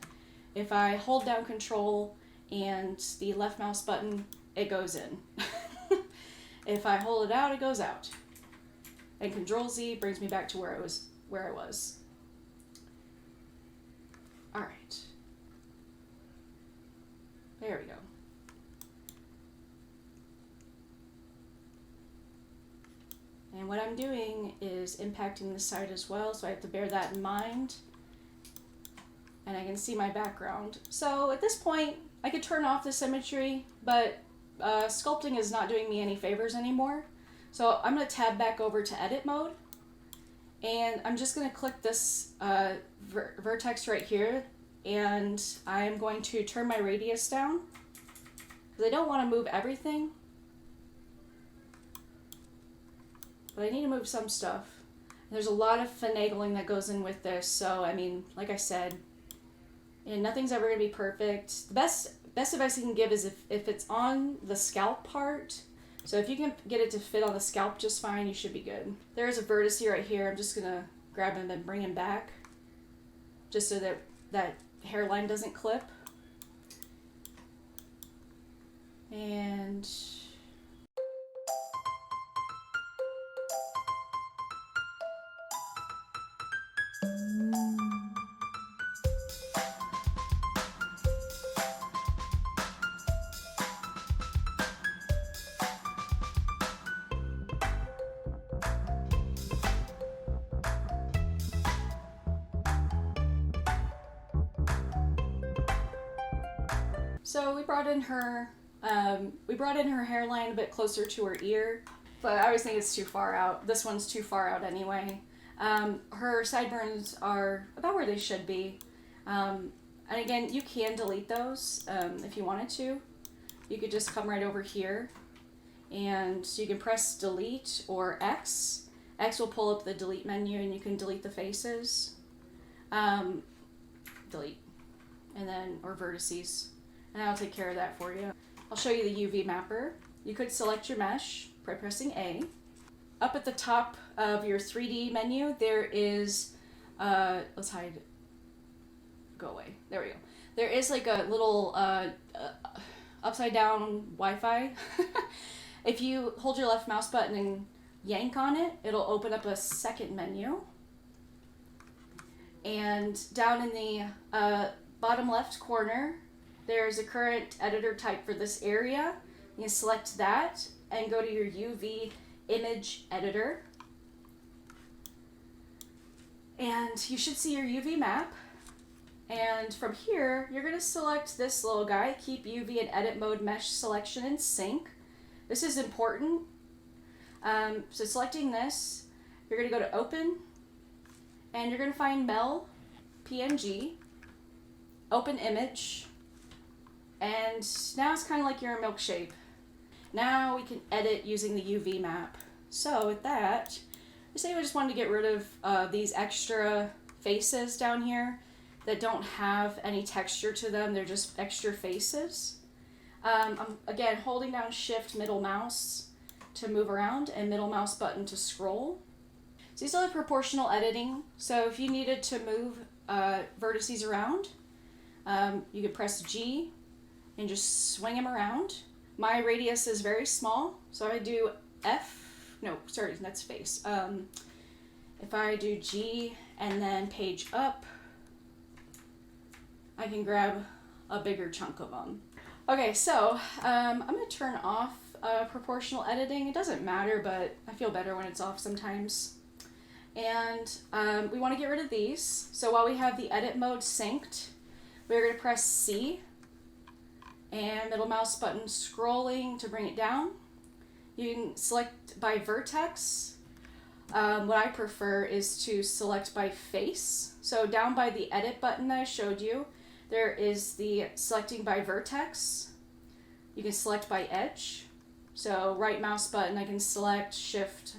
A: if I hold down Control and the left mouse button, it goes in. If I hold it out, it goes out. And Control Z brings me back to where I was. All right. There we go. And what I'm doing is impacting this side as well, so I have to bear that in mind. And I can see my background. So at this point, I could turn off the symmetry, but sculpting is not doing me any favors anymore. So I'm going to tab back over to edit mode. And I'm just going to click this vertex right here. And I'm going to turn my radius down, because I don't want to move everything. But I need to move some stuff. There's a lot of finagling that goes in with this, so I mean, like I said, and nothing's ever going to be perfect. The best advice I can give is if it's on the scalp part, so if you can get it to fit on the scalp just fine, you should be good. There's a vertex right here. I'm just going to grab him and bring him back, just so that that hairline doesn't clip. And so we brought in her hairline a bit closer to her ear, but I always think it's too far out. This one's too far out anyway. Her sideburns are about where they should be. And again, you can delete those if you wanted to. You could just come right over here and you can press delete or X, X will pull up the delete menu and you can delete the faces. Delete. And then, or vertices. And I'll take care of that for you. I'll show you the UV mapper. You could select your mesh by pressing A. Up at the top of your 3D menu, there is, let's hide, go away. There we go. There is like a little upside down Wi-Fi. If you hold your left mouse button and yank on it, it'll open up a second menu. And down in the bottom left corner, there's a current editor type for this area. You can select that and go to your UV image editor. And you should see your UV map. And from here, you're going to select this little guy, keep UV and edit mode mesh selection in sync. This is important. So selecting this, you're going to go to open, and you're going to find Mel PNG, open image, and now it's kind of like you're a milkshake. Now we can edit using the UV map. So with that, I say we just wanted to get rid of these extra faces down here that don't have any texture to them. They're just extra faces. I'm again holding down shift middle mouse to move around and middle mouse button to scroll. So these are the proportional editing. So if you needed to move vertices around, you could press G and just swing them around. My radius is very small, so I do that's face. If I do G and then page up, I can grab a bigger chunk of them. Okay, so I'm going to turn off proportional editing. It doesn't matter, but I feel better when it's off sometimes. And we want to get rid of these. So while we have the edit mode synced, we're going to press C and middle mouse button scrolling to bring it down. You can select by vertex. What I prefer is to select by face. So down by the edit button that I showed you, there is the selecting by vertex. You can select by edge. So right mouse button, I can select shift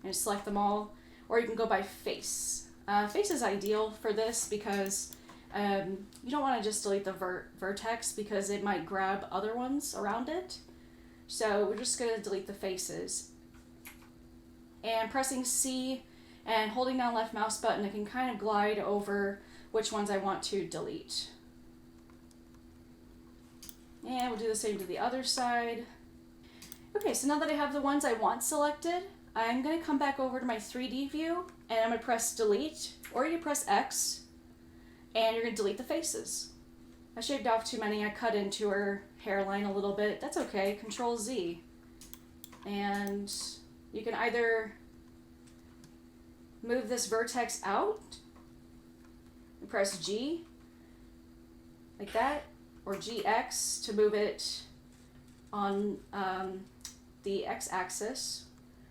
A: and select them all. Or you can go by face. Face is ideal for this because you don't want to just delete the vertex because it might grab other ones around it. So we're just going to delete the faces. And pressing C and holding down left mouse button, I can kind of glide over which ones I want to delete. And we'll do the same to the other side. Okay, so now that I have the ones I want selected, I'm going to come back over to my 3D view and I'm going to press delete, or you press X, and you're going to delete the faces. I shaved off too many. I cut into her hairline a little bit. That's okay. Control Z. And you can either move this vertex out and press G like that, or GX to move it on the X-axis,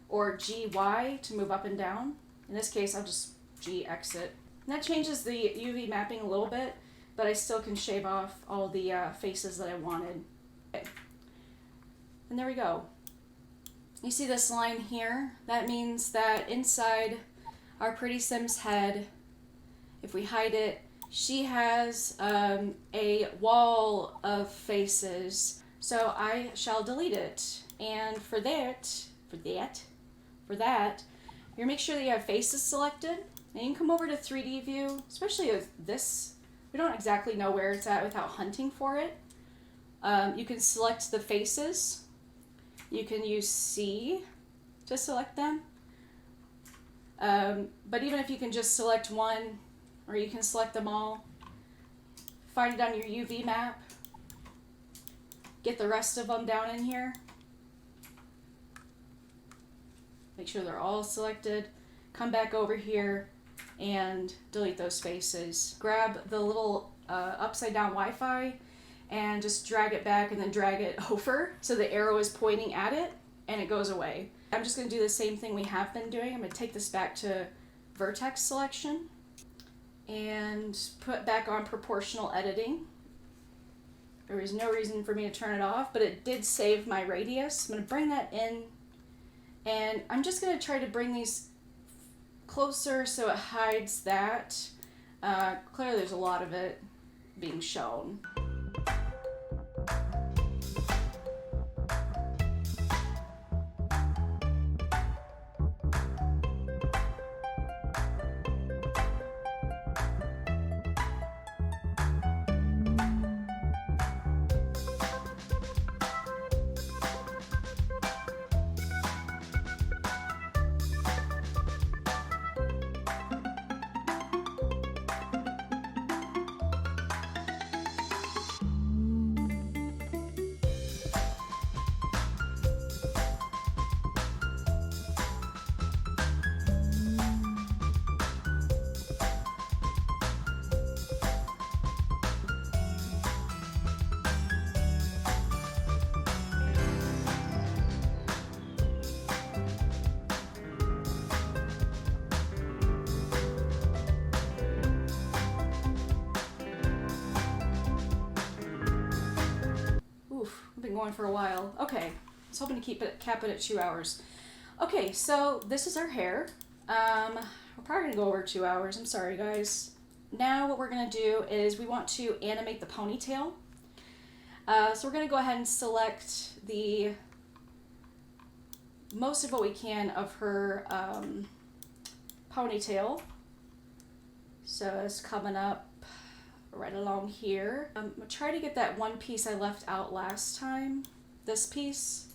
A: or GY to move up and down. In this case, I'll just G exit. And that changes the UV mapping a little bit, but I still can shave off all the faces that I wanted. Okay. And there we go. You see this line here? That means that inside our Pretty Sims head, if we hide it, she has a wall of faces. So I shall delete it. And for that, you make sure that you have faces selected. And you can come over to 3D view, especially with this. We don't exactly know where it's at without hunting for it. You can select the faces. You can use C to select them. But even if you can just select one, or you can select them all, find it on your UV map, get the rest of them down in here. Make sure they're all selected. Come back over here and delete those faces. Grab the little upside down Wi-Fi and just drag it back and then drag it over so the arrow is pointing at it and it goes away. I'm just going to do the same thing we have been doing. I'm going to take this back to vertex selection and put back on proportional editing. There was no reason for me to turn it off, but it did save my radius. I'm going to bring that in, and I'm just going to try to bring these closer so it hides that. Clearly there's a lot of it being shown. I've been going for a while. Okay, I was hoping to cap it at 2 hours. Okay, so this is our hair. We're probably gonna go over 2 hours. I'm sorry, guys. Now what we're gonna do is we want to animate the ponytail. So we're gonna go ahead and select the most of what we can of her ponytail. So it's coming up right along here. I'm gonna try to get that one piece I left out last time, this piece.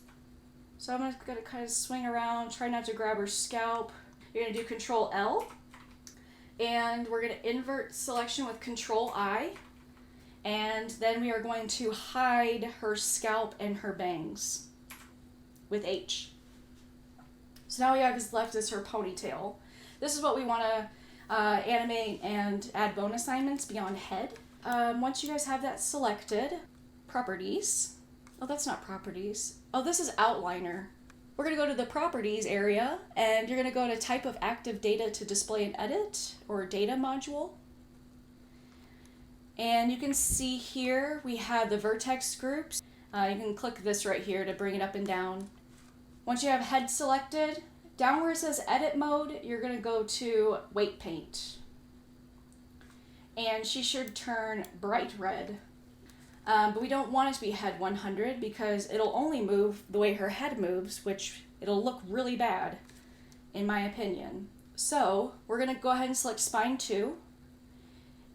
A: So I'm gonna kind of swing around, try not to grab her scalp. You're gonna do Control L, and we're gonna invert selection with Control I, and then we are going to hide her scalp and her bangs with H. So now all we have left is her ponytail. This is what we want to animate and add bone assignments beyond head. Once you guys have that selected, properties. Oh, that's not properties. Oh, this is outliner. We're gonna go to the properties area, and you're gonna go to type of active data to display and edit, or data module. And you can see here we have the vertex groups. You can click this right here to bring it up and down. Once you have head selected, down where it says edit mode, you're gonna go to weight paint. And she should turn bright red. But we don't want it to be head 100 because it'll only move the way her head moves, which it'll look really bad, in my opinion. So we're gonna go ahead and select spine 2.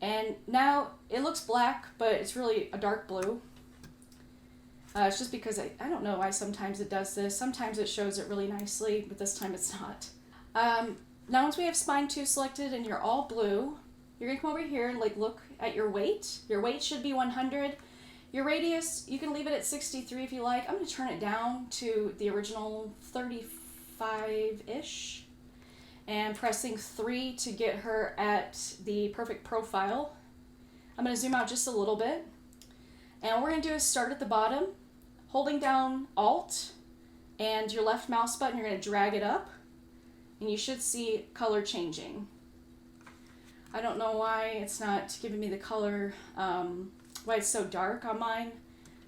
A: And now it looks black, but it's really a dark blue. It's just because I don't know why sometimes it does this. Sometimes it shows it really nicely, but this time it's not. Now once we have spine 2 selected and you're all blue, you're gonna come over here and look at your weight. Your weight should be 100. Your radius, you can leave it at 63 if you like. I'm gonna turn it down to the original 35-ish. And pressing 3 to get her at the perfect profile. I'm gonna zoom out just a little bit. And what we're gonna do is start at the bottom, holding down Alt and your left mouse button, you're gonna drag it up, and you should see color changing. I don't know why it's not giving me the color, why it's so dark on mine,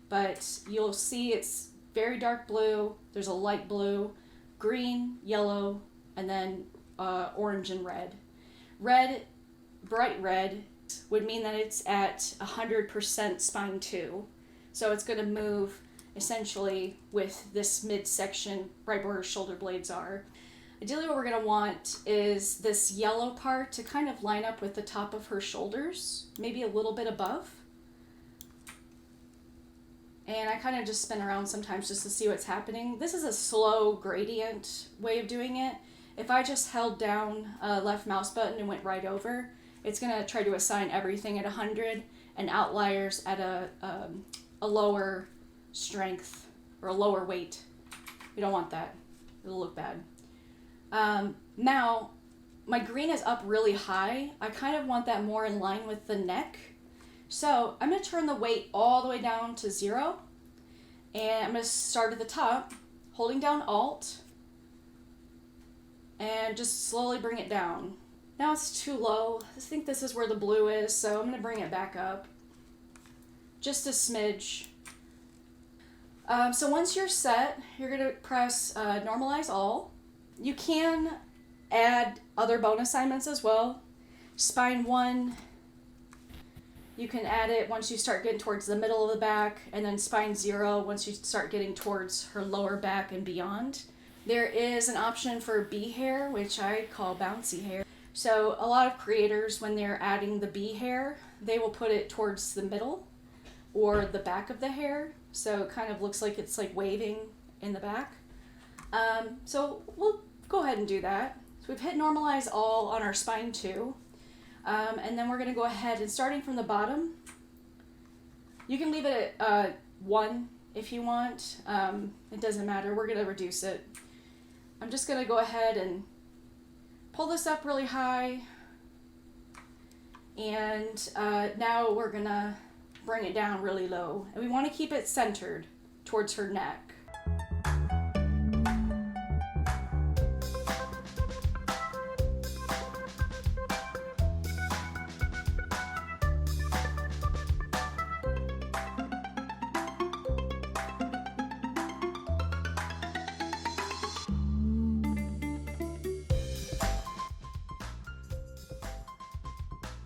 A: but you'll see it's very dark blue, there's a light blue, green, yellow, and then orange and red. Red, bright red, would mean that it's at 100% spine 2. So it's going to move essentially with this midsection right where her shoulder blades are. Ideally what we're going to want is this yellow part to kind of line up with the top of her shoulders, maybe a little bit above. And I kind of just spin around sometimes just to see what's happening. This is a slow gradient way of doing it. If I just held down left mouse button and went right over, it's going to try to assign everything at 100 and outliers at a lower strength or a lower weight. We don't want that. It'll look bad. Now, my green is up really high. I kind of want that more in line with the neck. So I'm going to turn the weight all the way down to 0. And I'm going to start at the top, holding down Alt, and just slowly bring it down. Now it's too low. I think this is where the blue is, so I'm going to bring it back up. Just a smidge. So once you're set, you're going to press Normalize All. You can add other bone assignments as well. Spine 1, you can add it once you start getting towards the middle of the back, and then spine 0 once you start getting towards her lower back and beyond. There is an option for bee hair, which I call bouncy hair. So a lot of creators, when they're adding the bee hair, they will put it towards the middle or the back of the hair, so it kind of looks like it's like waving in the back. So we'll go ahead and do that. So we've hit normalize all on our spine 2. And then we're going to go ahead and starting from the bottom, you can leave it at 1 if you want. It doesn't matter. We're going to reduce it. I'm just going to go ahead and pull this up really high. And now we're going to bring it down really low. And we want to keep it centered towards her neck.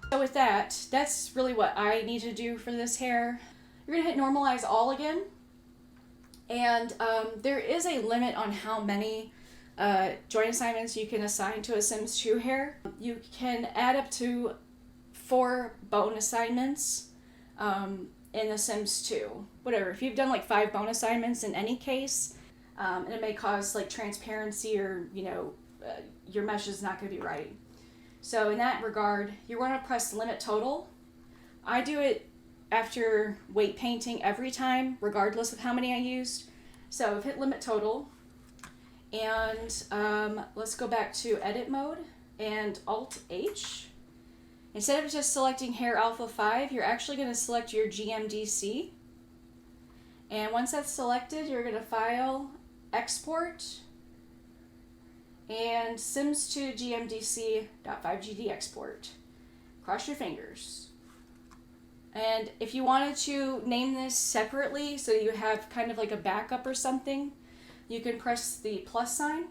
A: So with that, that's really what I need to do for this hair. You're going to hit normalize all again. And there is a limit on how many joint assignments you can assign to a Sims 2 hair. You can add up to 4 bone assignments in the Sims 2. Whatever, if you've done like 5 bone assignments in any case, and it may cause like transparency or, you know, your mesh is not going to be right. So in that regard, you want to press limit total. I do it after weight painting every time, regardless of how many I used. So I've hit limit total, and let's go back to edit mode and Alt H. Instead of just selecting hair alpha 5, you're actually going to select your GMDC. And once that's selected, you're going to file, export, and Sims 2 GMDC.5GD export. Cross your fingers. And if you wanted to name this separately so you have kind of like a backup or something, you can press the plus sign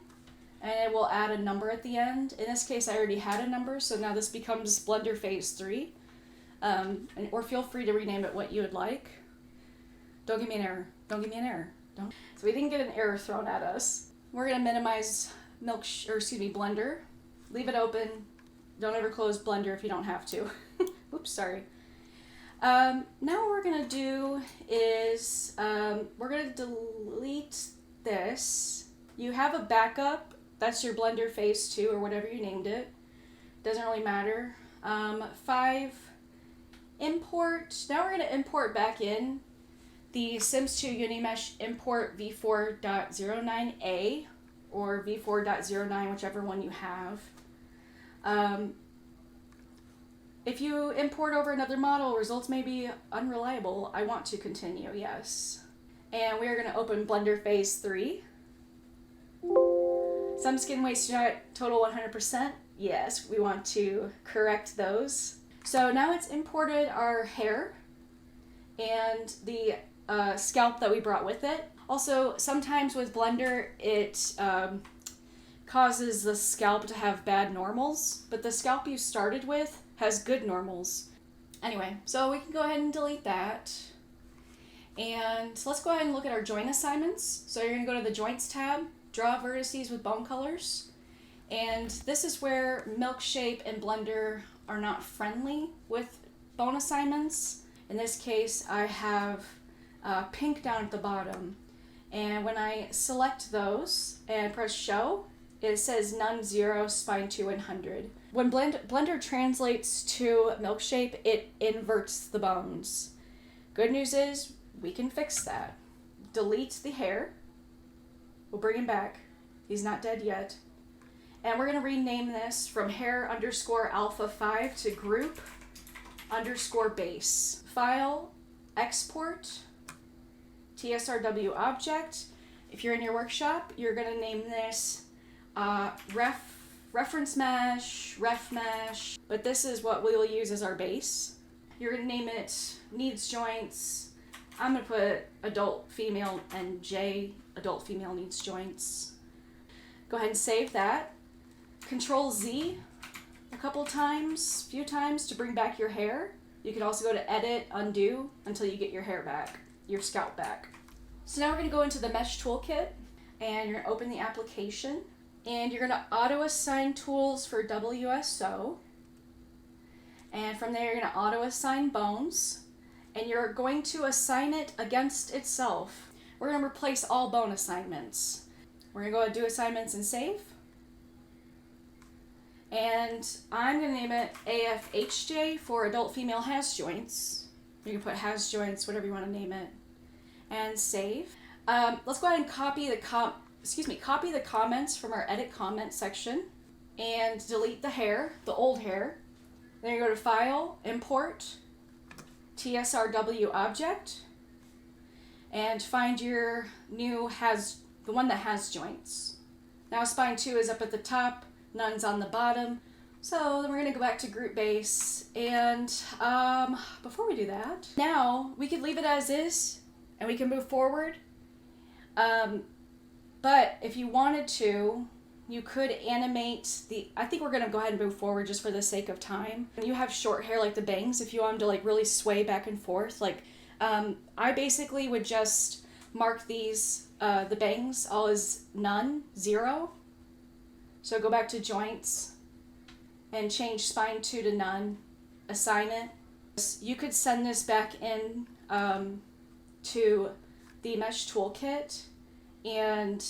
A: and it will add a number at the end. In this case, I already had a number, so now this becomes Blender Phase 3. Or feel free to rename it what you would like. Don't give me an error. Don't give me an error. Don't. So we didn't get an error thrown at us. We're going to minimize Blender. Leave it open. Don't ever close Blender if you don't have to. Oops, sorry. Now what we're going to do is we're going to delete this. You have a backup. That's your Blender Phase 2 or whatever you named it. Doesn't really matter. 5, import. Now we're going to import back in the Sims 2 Unimesh import v4.09a or v4.09, whichever one you have. If you import over another model, results may be unreliable. I want to continue, yes. And we are going to open Blender Phase 3. Some skin waste total 100%. Yes, we want to correct those. So now it's imported our hair and the scalp that we brought with it. Also, sometimes with Blender, it causes the scalp to have bad normals, but the scalp you started with has good normals. Anyway, so we can go ahead and delete that. And let's go ahead and look at our joint assignments. So you're going to go to the Joints tab, Draw Vertices with Bone Colors. And this is where Milkshape and Blender are not friendly with bone assignments. In this case, I have pink down at the bottom. And when I select those and press show, it says none, 0, spine 2, and 100. When Blender translates to Milkshape, it inverts the bones. Good news is we can fix that. Delete the hair. We'll bring him back. He's not dead yet. And we're going to rename this from hair _ alpha 5 to group _ base. File, export, TSRW object. If you're in your workshop, you're going to name this reference mesh, ref mesh, but this is what we'll use as our base. You're going to name it needs joints. I'm going to put adult female and J adult female needs joints. Go ahead and save that. Control Z a few times to bring back your hair. You can also go to edit, undo until you get your hair back, your scalp back. So now we're going to go into the mesh toolkit and you're going to open the application and you're going to auto assign tools for WSO. And from there you're going to auto assign bones and you're going to assign it against itself. We're going to replace all bone assignments. We're going to go and do assignments and save. And I'm going to name it AFHJ for adult female has joints. You can put has joints, whatever you want to name it. And save. Let's go ahead and copy the comments from our edit comment section and delete the hair, the old hair. Then you go to File, Import, TSRW object, and find your new the one that has joints. Now spine 2 is up at the top, none's on the bottom. So then we're going to go back to group base and before we do that, now we could leave it as is and we can move forward. But if you wanted to, you could animate I think we're going to go ahead and move forward just for the sake of time. When you have short hair like the bangs, if you want them to like really sway back and forth, like I basically would just mark these, the bangs all as none, 0. So go back to joints and change spine 2 to none, assign it. You could send this back in to the mesh toolkit and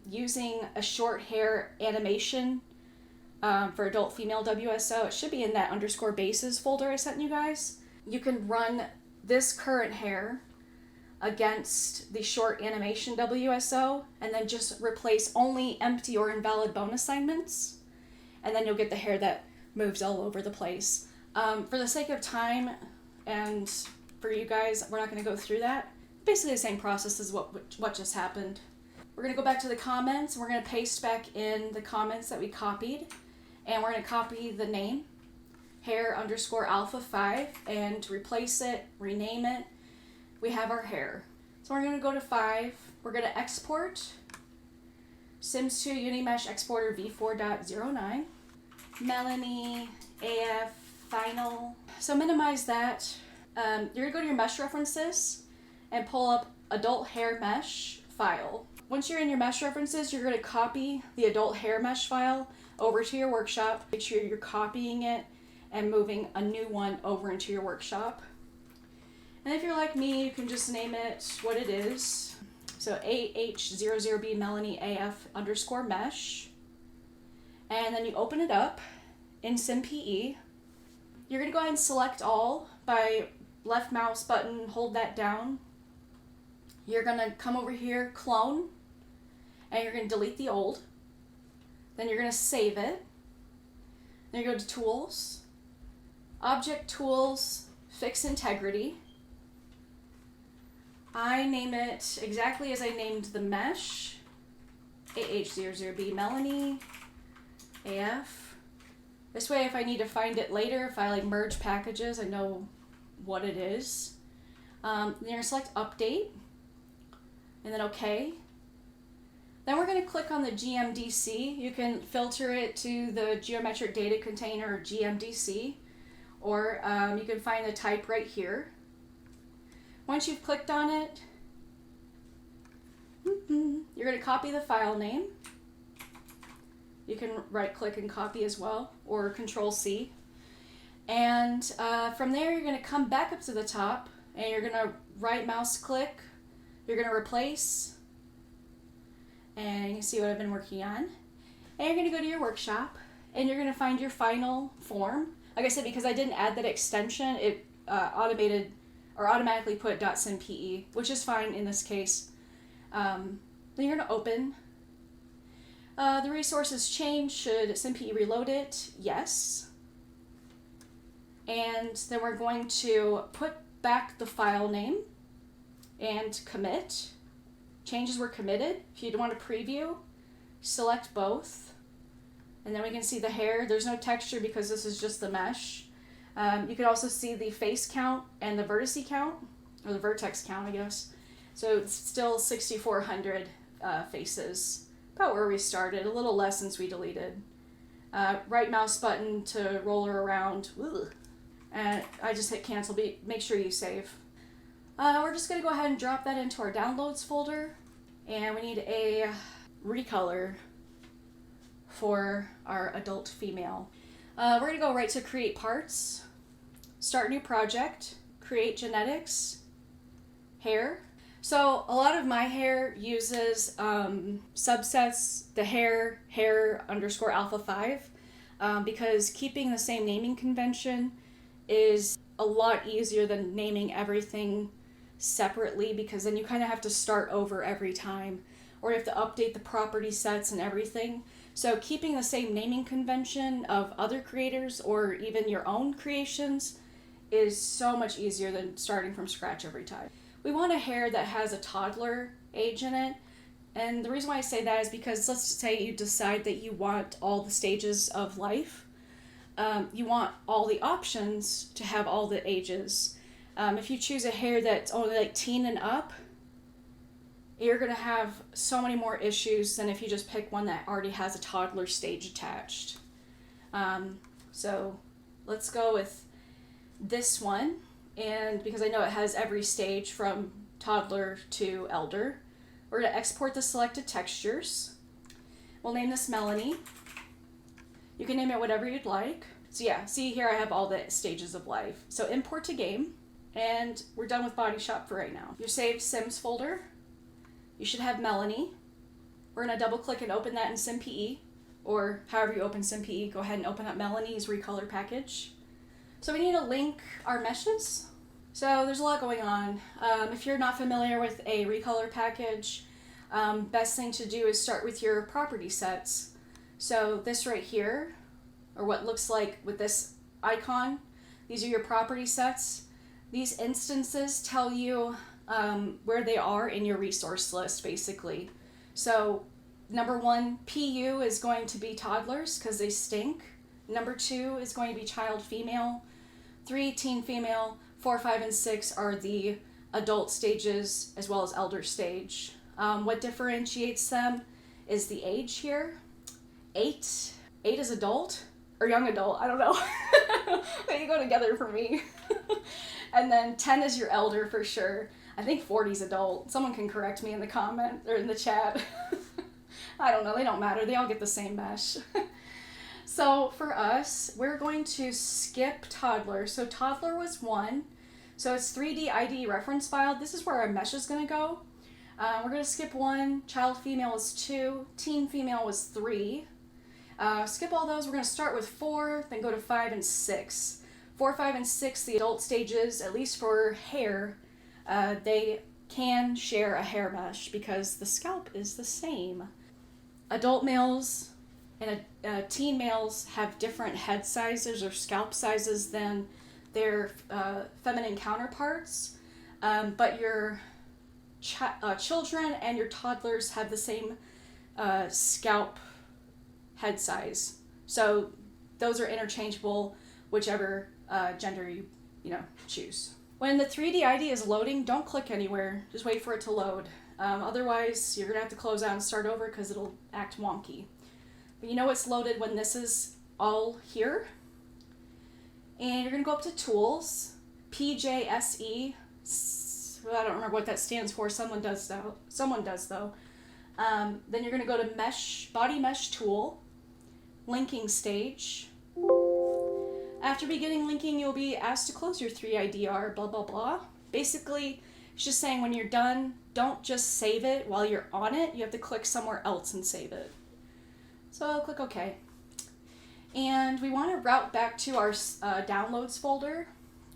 A: using a short hair animation for adult female WSO, it should be in that underscore bases folder I sent you guys. You can run this current hair against the short animation WSO and then just replace only empty or invalid bone assignments, and then you'll get the hair that moves all over the place. For the sake of time and for you guys, we're not going to go through that. Basically the same process as what just happened. We're going to go back to the comments and we're going to paste back in the comments that we copied, and we're going to copy the name hair underscore alpha 5 and replace it, rename it. We have our hair. So we're going to go to 5. We're going to export Sims 2 Unimesh exporter v4.09. Melanie AF final. So minimize that. You're going to go to your mesh references and pull up adult hair mesh file. Once you're in your mesh references, you're going to copy the adult hair mesh file over to your workshop. Make sure you're copying it and moving a new one over into your workshop. And if you're like me, you can just name it what it is. So AH00B Melanie AF underscore mesh. And then you open it up in SimPE. You're going to go ahead and select all by left mouse button, hold that down. You're going to come over here, clone, and you're going to delete the old. Then you're going to save it. Then you go to Tools, Object Tools, Fix Integrity. I name it exactly as I named the mesh, AH00B Melanie AF. This way, if I need to find it later, if I like merge packages, I know what it is. Then you're going to select Update, and then OK. Then we're going to click on the GMDC. You can filter it to the geometric data container, or GMDC, or you can find the type right here. Once you've clicked on it, you're going to copy the file name. You can right click and copy as well, or Control C. And from there, you're going to come back up to the top and you're going to right mouse click. You're going to replace, and you can see what I've been working on. And you're going to go to your workshop and you're going to find your final form. Like I said, because I didn't add that extension, it automatically put .simpe, which is fine in this case. Then you're going to open. The resources change. Should simpe reload it? Yes. And then we're going to put back the file name and commit. Changes were committed. If you want to preview, select both. And then we can see the hair. There's no texture because this is just the mesh. You can also see the face count and the vertex count, or the vertex count, I guess. So it's still 6,400 faces, about where we started, a little less since we deleted. Right mouse button to roll her around. Ugh. And I just hit cancel. Make sure you save. We're just going to go ahead and drop that into our downloads folder. And we need a recolor for our adult female. We're going to go right to create parts, start new project, create genetics, hair. So a lot of my hair uses subsets, the hair _ alpha 5, because keeping the same naming convention is a lot easier than naming everything separately, because then you kind of have to start over every time, or you have to update the property sets and everything. So keeping the same naming convention of other creators or even your own creations is so much easier than starting from scratch every time. We want a hair that has a toddler age in it. And the reason why I say that is because let's say you decide that you want all the stages of life. You want all the options to have all the ages. If you choose a hair that's only like teen and up, you're going to have so many more issues than if you just pick one that already has a toddler stage attached. So let's go with this one. And because I know it has every stage from toddler to elder, we're going to export the selected textures. We'll name this Melanie. You can name it whatever you'd like. So yeah, see here I have all the stages of life. So import to game, and we're done with Body Shop for right now. Your saved Sims folder. You should have Melanie. We're going to double click and open that in SimPE, or however you open SimPE, go ahead and open up Melanie's recolor package. So we need to link our meshes. So there's a lot going on. If you're not familiar with a recolor package, best thing to do is start with your property sets. So this right here, or what looks like with this icon, these are your property sets. These instances tell you where they are in your resource list, basically. So number 1, PU is going to be toddlers because they stink. Number 2 is going to be child female. 3, teen female. 4, 5, and 6 are the adult stages as well as elder stage. What differentiates them is the age here. 8 is adult or young adult, I don't know. They go together for me. And then 10 is your elder for sure. I think 40 is adult. Someone can correct me in the comment or in the chat. I don't know, they don't matter. They all get the same mesh. So for us, we're going to skip toddler. So toddler was 1. So it's 3D ID reference file. This is where our mesh is going to go. We're going to skip 1. Child female was 2. Teen female was 3. Skip all those. We're going to start with 4, then go to 5 and 6. 4, 5, and 6, the adult stages, at least for hair, they can share a hair mesh because the scalp is the same. Adult males and teen males have different head sizes or scalp sizes than their feminine counterparts, but your children and your toddlers have the same scalp head size. So those are interchangeable, whichever gender you choose. When the 3D ID is loading, don't click anywhere. Just wait for it to load. Otherwise, you're going to have to close out and start over because it'll act wonky. But you know it's loaded when this is all here. And you're going to go up to Tools, PJSE. I don't remember what that stands for. Someone does though. Then you're going to go to Mesh, Body Mesh Tool, Linking Stage. After beginning linking, you'll be asked to close your 3IDR, blah, blah, blah. Basically, it's just saying when you're done, don't just save it while you're on it. You have to click somewhere else and save it. So I'll click OK. And we want to route back to our downloads folder.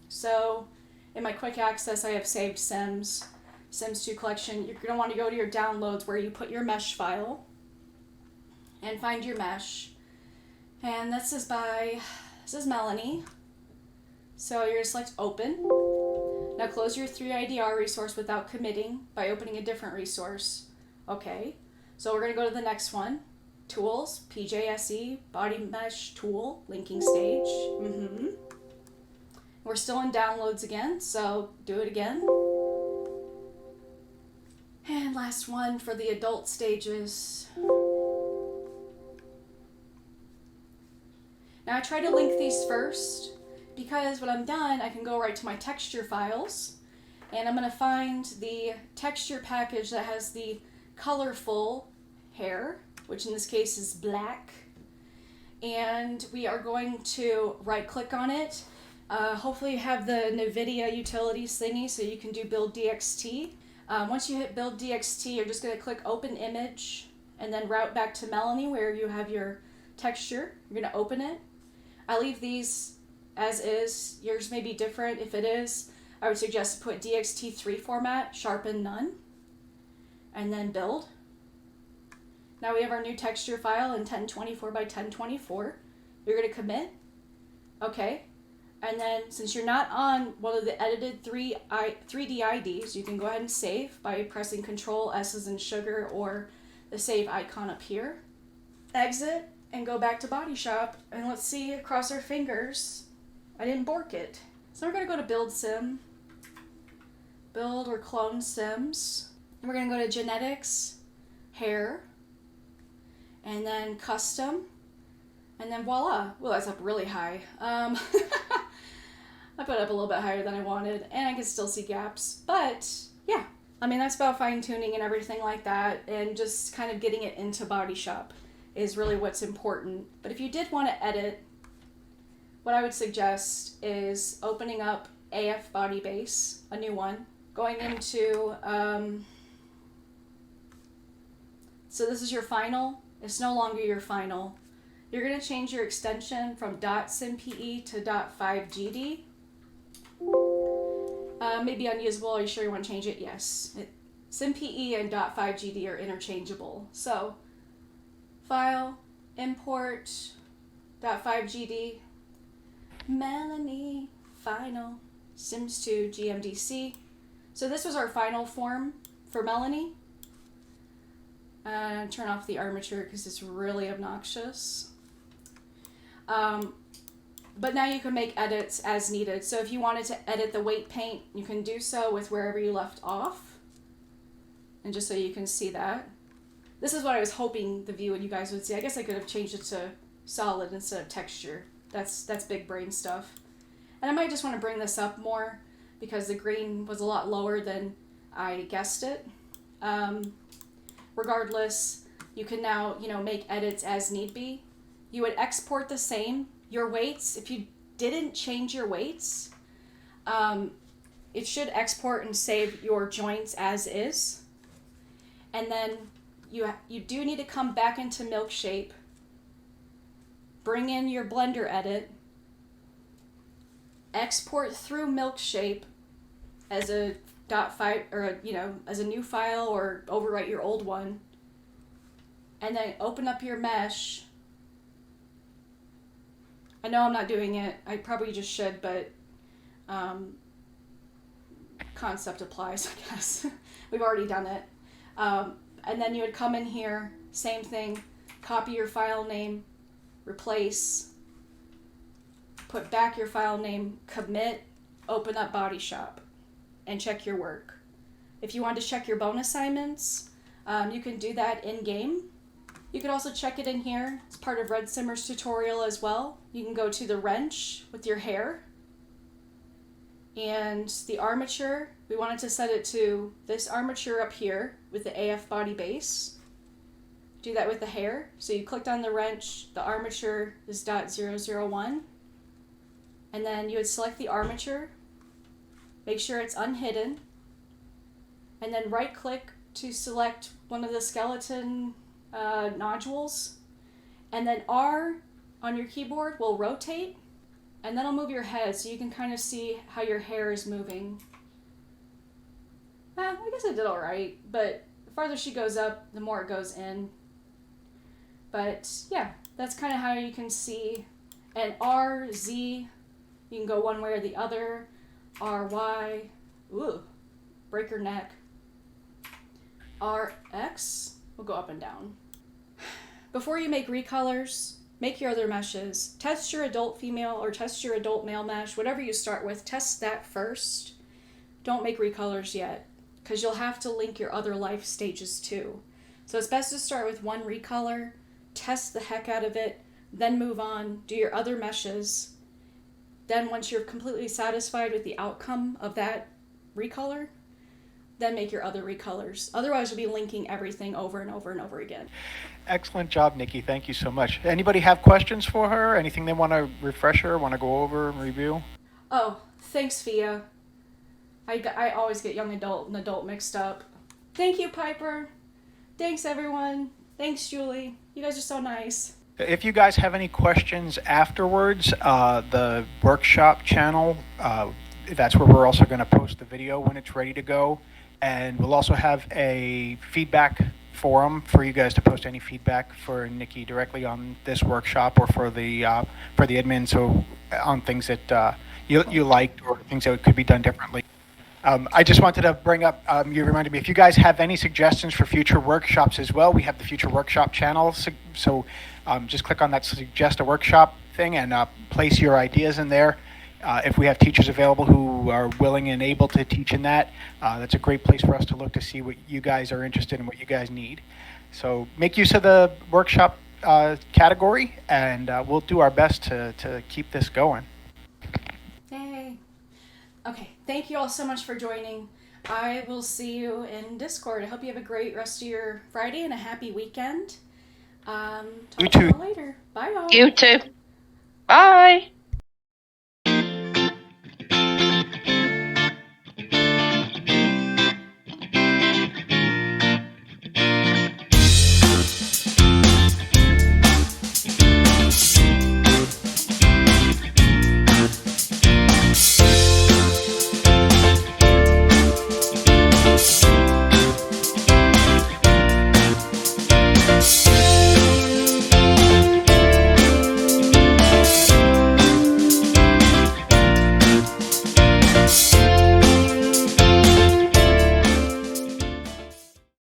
A: So in my quick access, I have saved Sims 2 collection. You're going to want to go to your downloads where you put your mesh file and find your mesh. And this is Melanie. So you're going to select open. Now close your 3IDR resource without committing by opening a different resource. Okay. So we're going to go to the next one. Tools, PJSE, Body Mesh Tool, Linking Stage. We're still in downloads again, so do it again. And last one for the adult stages. Now I try to link these first because when I'm done, I can go right to my texture files, and I'm going to find the texture package that has the colorful hair, which in this case is black. And we are going to right click on it. Hopefully you have the NVIDIA utilities thingy so you can do build DXT. Once you hit build DXT, you're just going to click open image and then route back to Melanie where you have your texture. You're going to open it. I leave these as is. Yours may be different. If it is, I would suggest put DXT3 format, sharpen none, and then build. Now we have our new texture file in 1024 by 1024. You're going to commit. Okay. And then since you're not on one of the edited 3D IDs, you can go ahead and save by pressing Control S as in sugar or the save icon up here. Exit and go back to Body Shop, and let's see, cross our fingers, I didn't bork it. So we're going to go to Build Sim, Build or Clone Sims. And we're going to go to Genetics, Hair, and then Custom, and then voila. Well, that's up really high. I put it up a little bit higher than I wanted, and I can still see gaps, but yeah. I mean, that's about fine-tuning and everything like that, and just kind of getting it into Body Shop is really what's important. But if you did want to edit, what I would suggest is opening up AF Body Base, a new one, going into, so this is your final. It's no longer your final. You're going to change your extension from .simpe to .5gd. Maybe unusable. Are you sure you want to change it? Yes. SimPE and .5gd are interchangeable. So, File, Import, .5gd, Melanie, Final, Sims 2, GMDC. So this was our final form for Melanie. Turn off the armature because it's really obnoxious. But now you can make edits as needed. So if you wanted to edit the weight paint, you can do so with wherever you left off. And just so you can see that. This is what I was hoping the view and you guys would see. I guess I could have changed it to solid instead of texture. That's big brain stuff. And I might just want to bring this up more because the green was a lot lower than I guessed it. Regardless, you can now, make edits as need be. You would export the same. Your weights, if you didn't change your weights, it should export and save your joints as is. And then you do need to come back into Milkshape, bring in your Blender edit, export through Milkshape as a .5 or as a new file or overwrite your old one, and then open up your mesh. I know I'm not doing it. I probably just should, but concept applies, I guess. We've already done it. And then you would come in here, same thing, copy your file name, replace, put back your file name, commit, open up Body Shop, and check your work. If you want to check your bone assignments, you can do that in-game. You could also check it in here. It's part of Red Simmer's tutorial as well. You can go to the wrench with your hair. And the armature, we wanted to set it to this armature up here with the AF body base. Do that with the hair. So you clicked on the wrench, the armature is .001. And then you would select the armature, make sure it's unhidden, and then right click to select one of the skeleton nodules, and then R on your keyboard will rotate, and then I'll move your head so you can kind of see how your hair is moving. I guess I did alright, but the farther she goes up, the more it goes in. But yeah, that's kind of how you can see. And R, Z, you can go one way or the other. R, Y, ooh, break your neck. R, X, will go up and down. Before you make recolors, make your other meshes. Test your adult female or test your adult male mesh, whatever you start with, test that first. Don't make recolors yet, because you'll have to link your other life stages too. So it's best to start with one recolor, test the heck out of it, then move on, do your other meshes. Then once you're completely satisfied with the outcome of that recolor, then make your other recolors. Otherwise, you'll be linking everything over and over and over again.
C: Excellent job, Nikki. Thank you so much. Anybody have questions for her? Anything they want to refresh her, want to go over and review?
A: Oh, thanks, Fia. I always get young adult and adult mixed up. Thank you, Piper. Thanks, everyone. Thanks, Julie. You guys are so nice.
C: If you guys have any questions afterwards, the workshop channel, that's where we're also going to post the video when it's ready to go. And we'll also have a feedback forum for you guys to post any feedback for Nikki directly on this workshop or for the admin, so on things that you liked or things that could be done differently. I just wanted to bring up, you reminded me, if you guys have any suggestions for future workshops as well, we have the future workshop channel. So just click on that suggest a workshop thing and place your ideas in there. If we have teachers available who are willing and able to teach in that, that's a great place for us to look to see what you guys are interested in, what you guys need. So make use of the workshop category, and we'll do our best to keep this going.
A: Yay. Okay, thank you all so much for joining. I will see you in Discord. I hope you have a great rest of your Friday and a happy weekend. Talk
C: You
A: to you
C: too.
A: all later. Bye, all.
B: You too. Bye.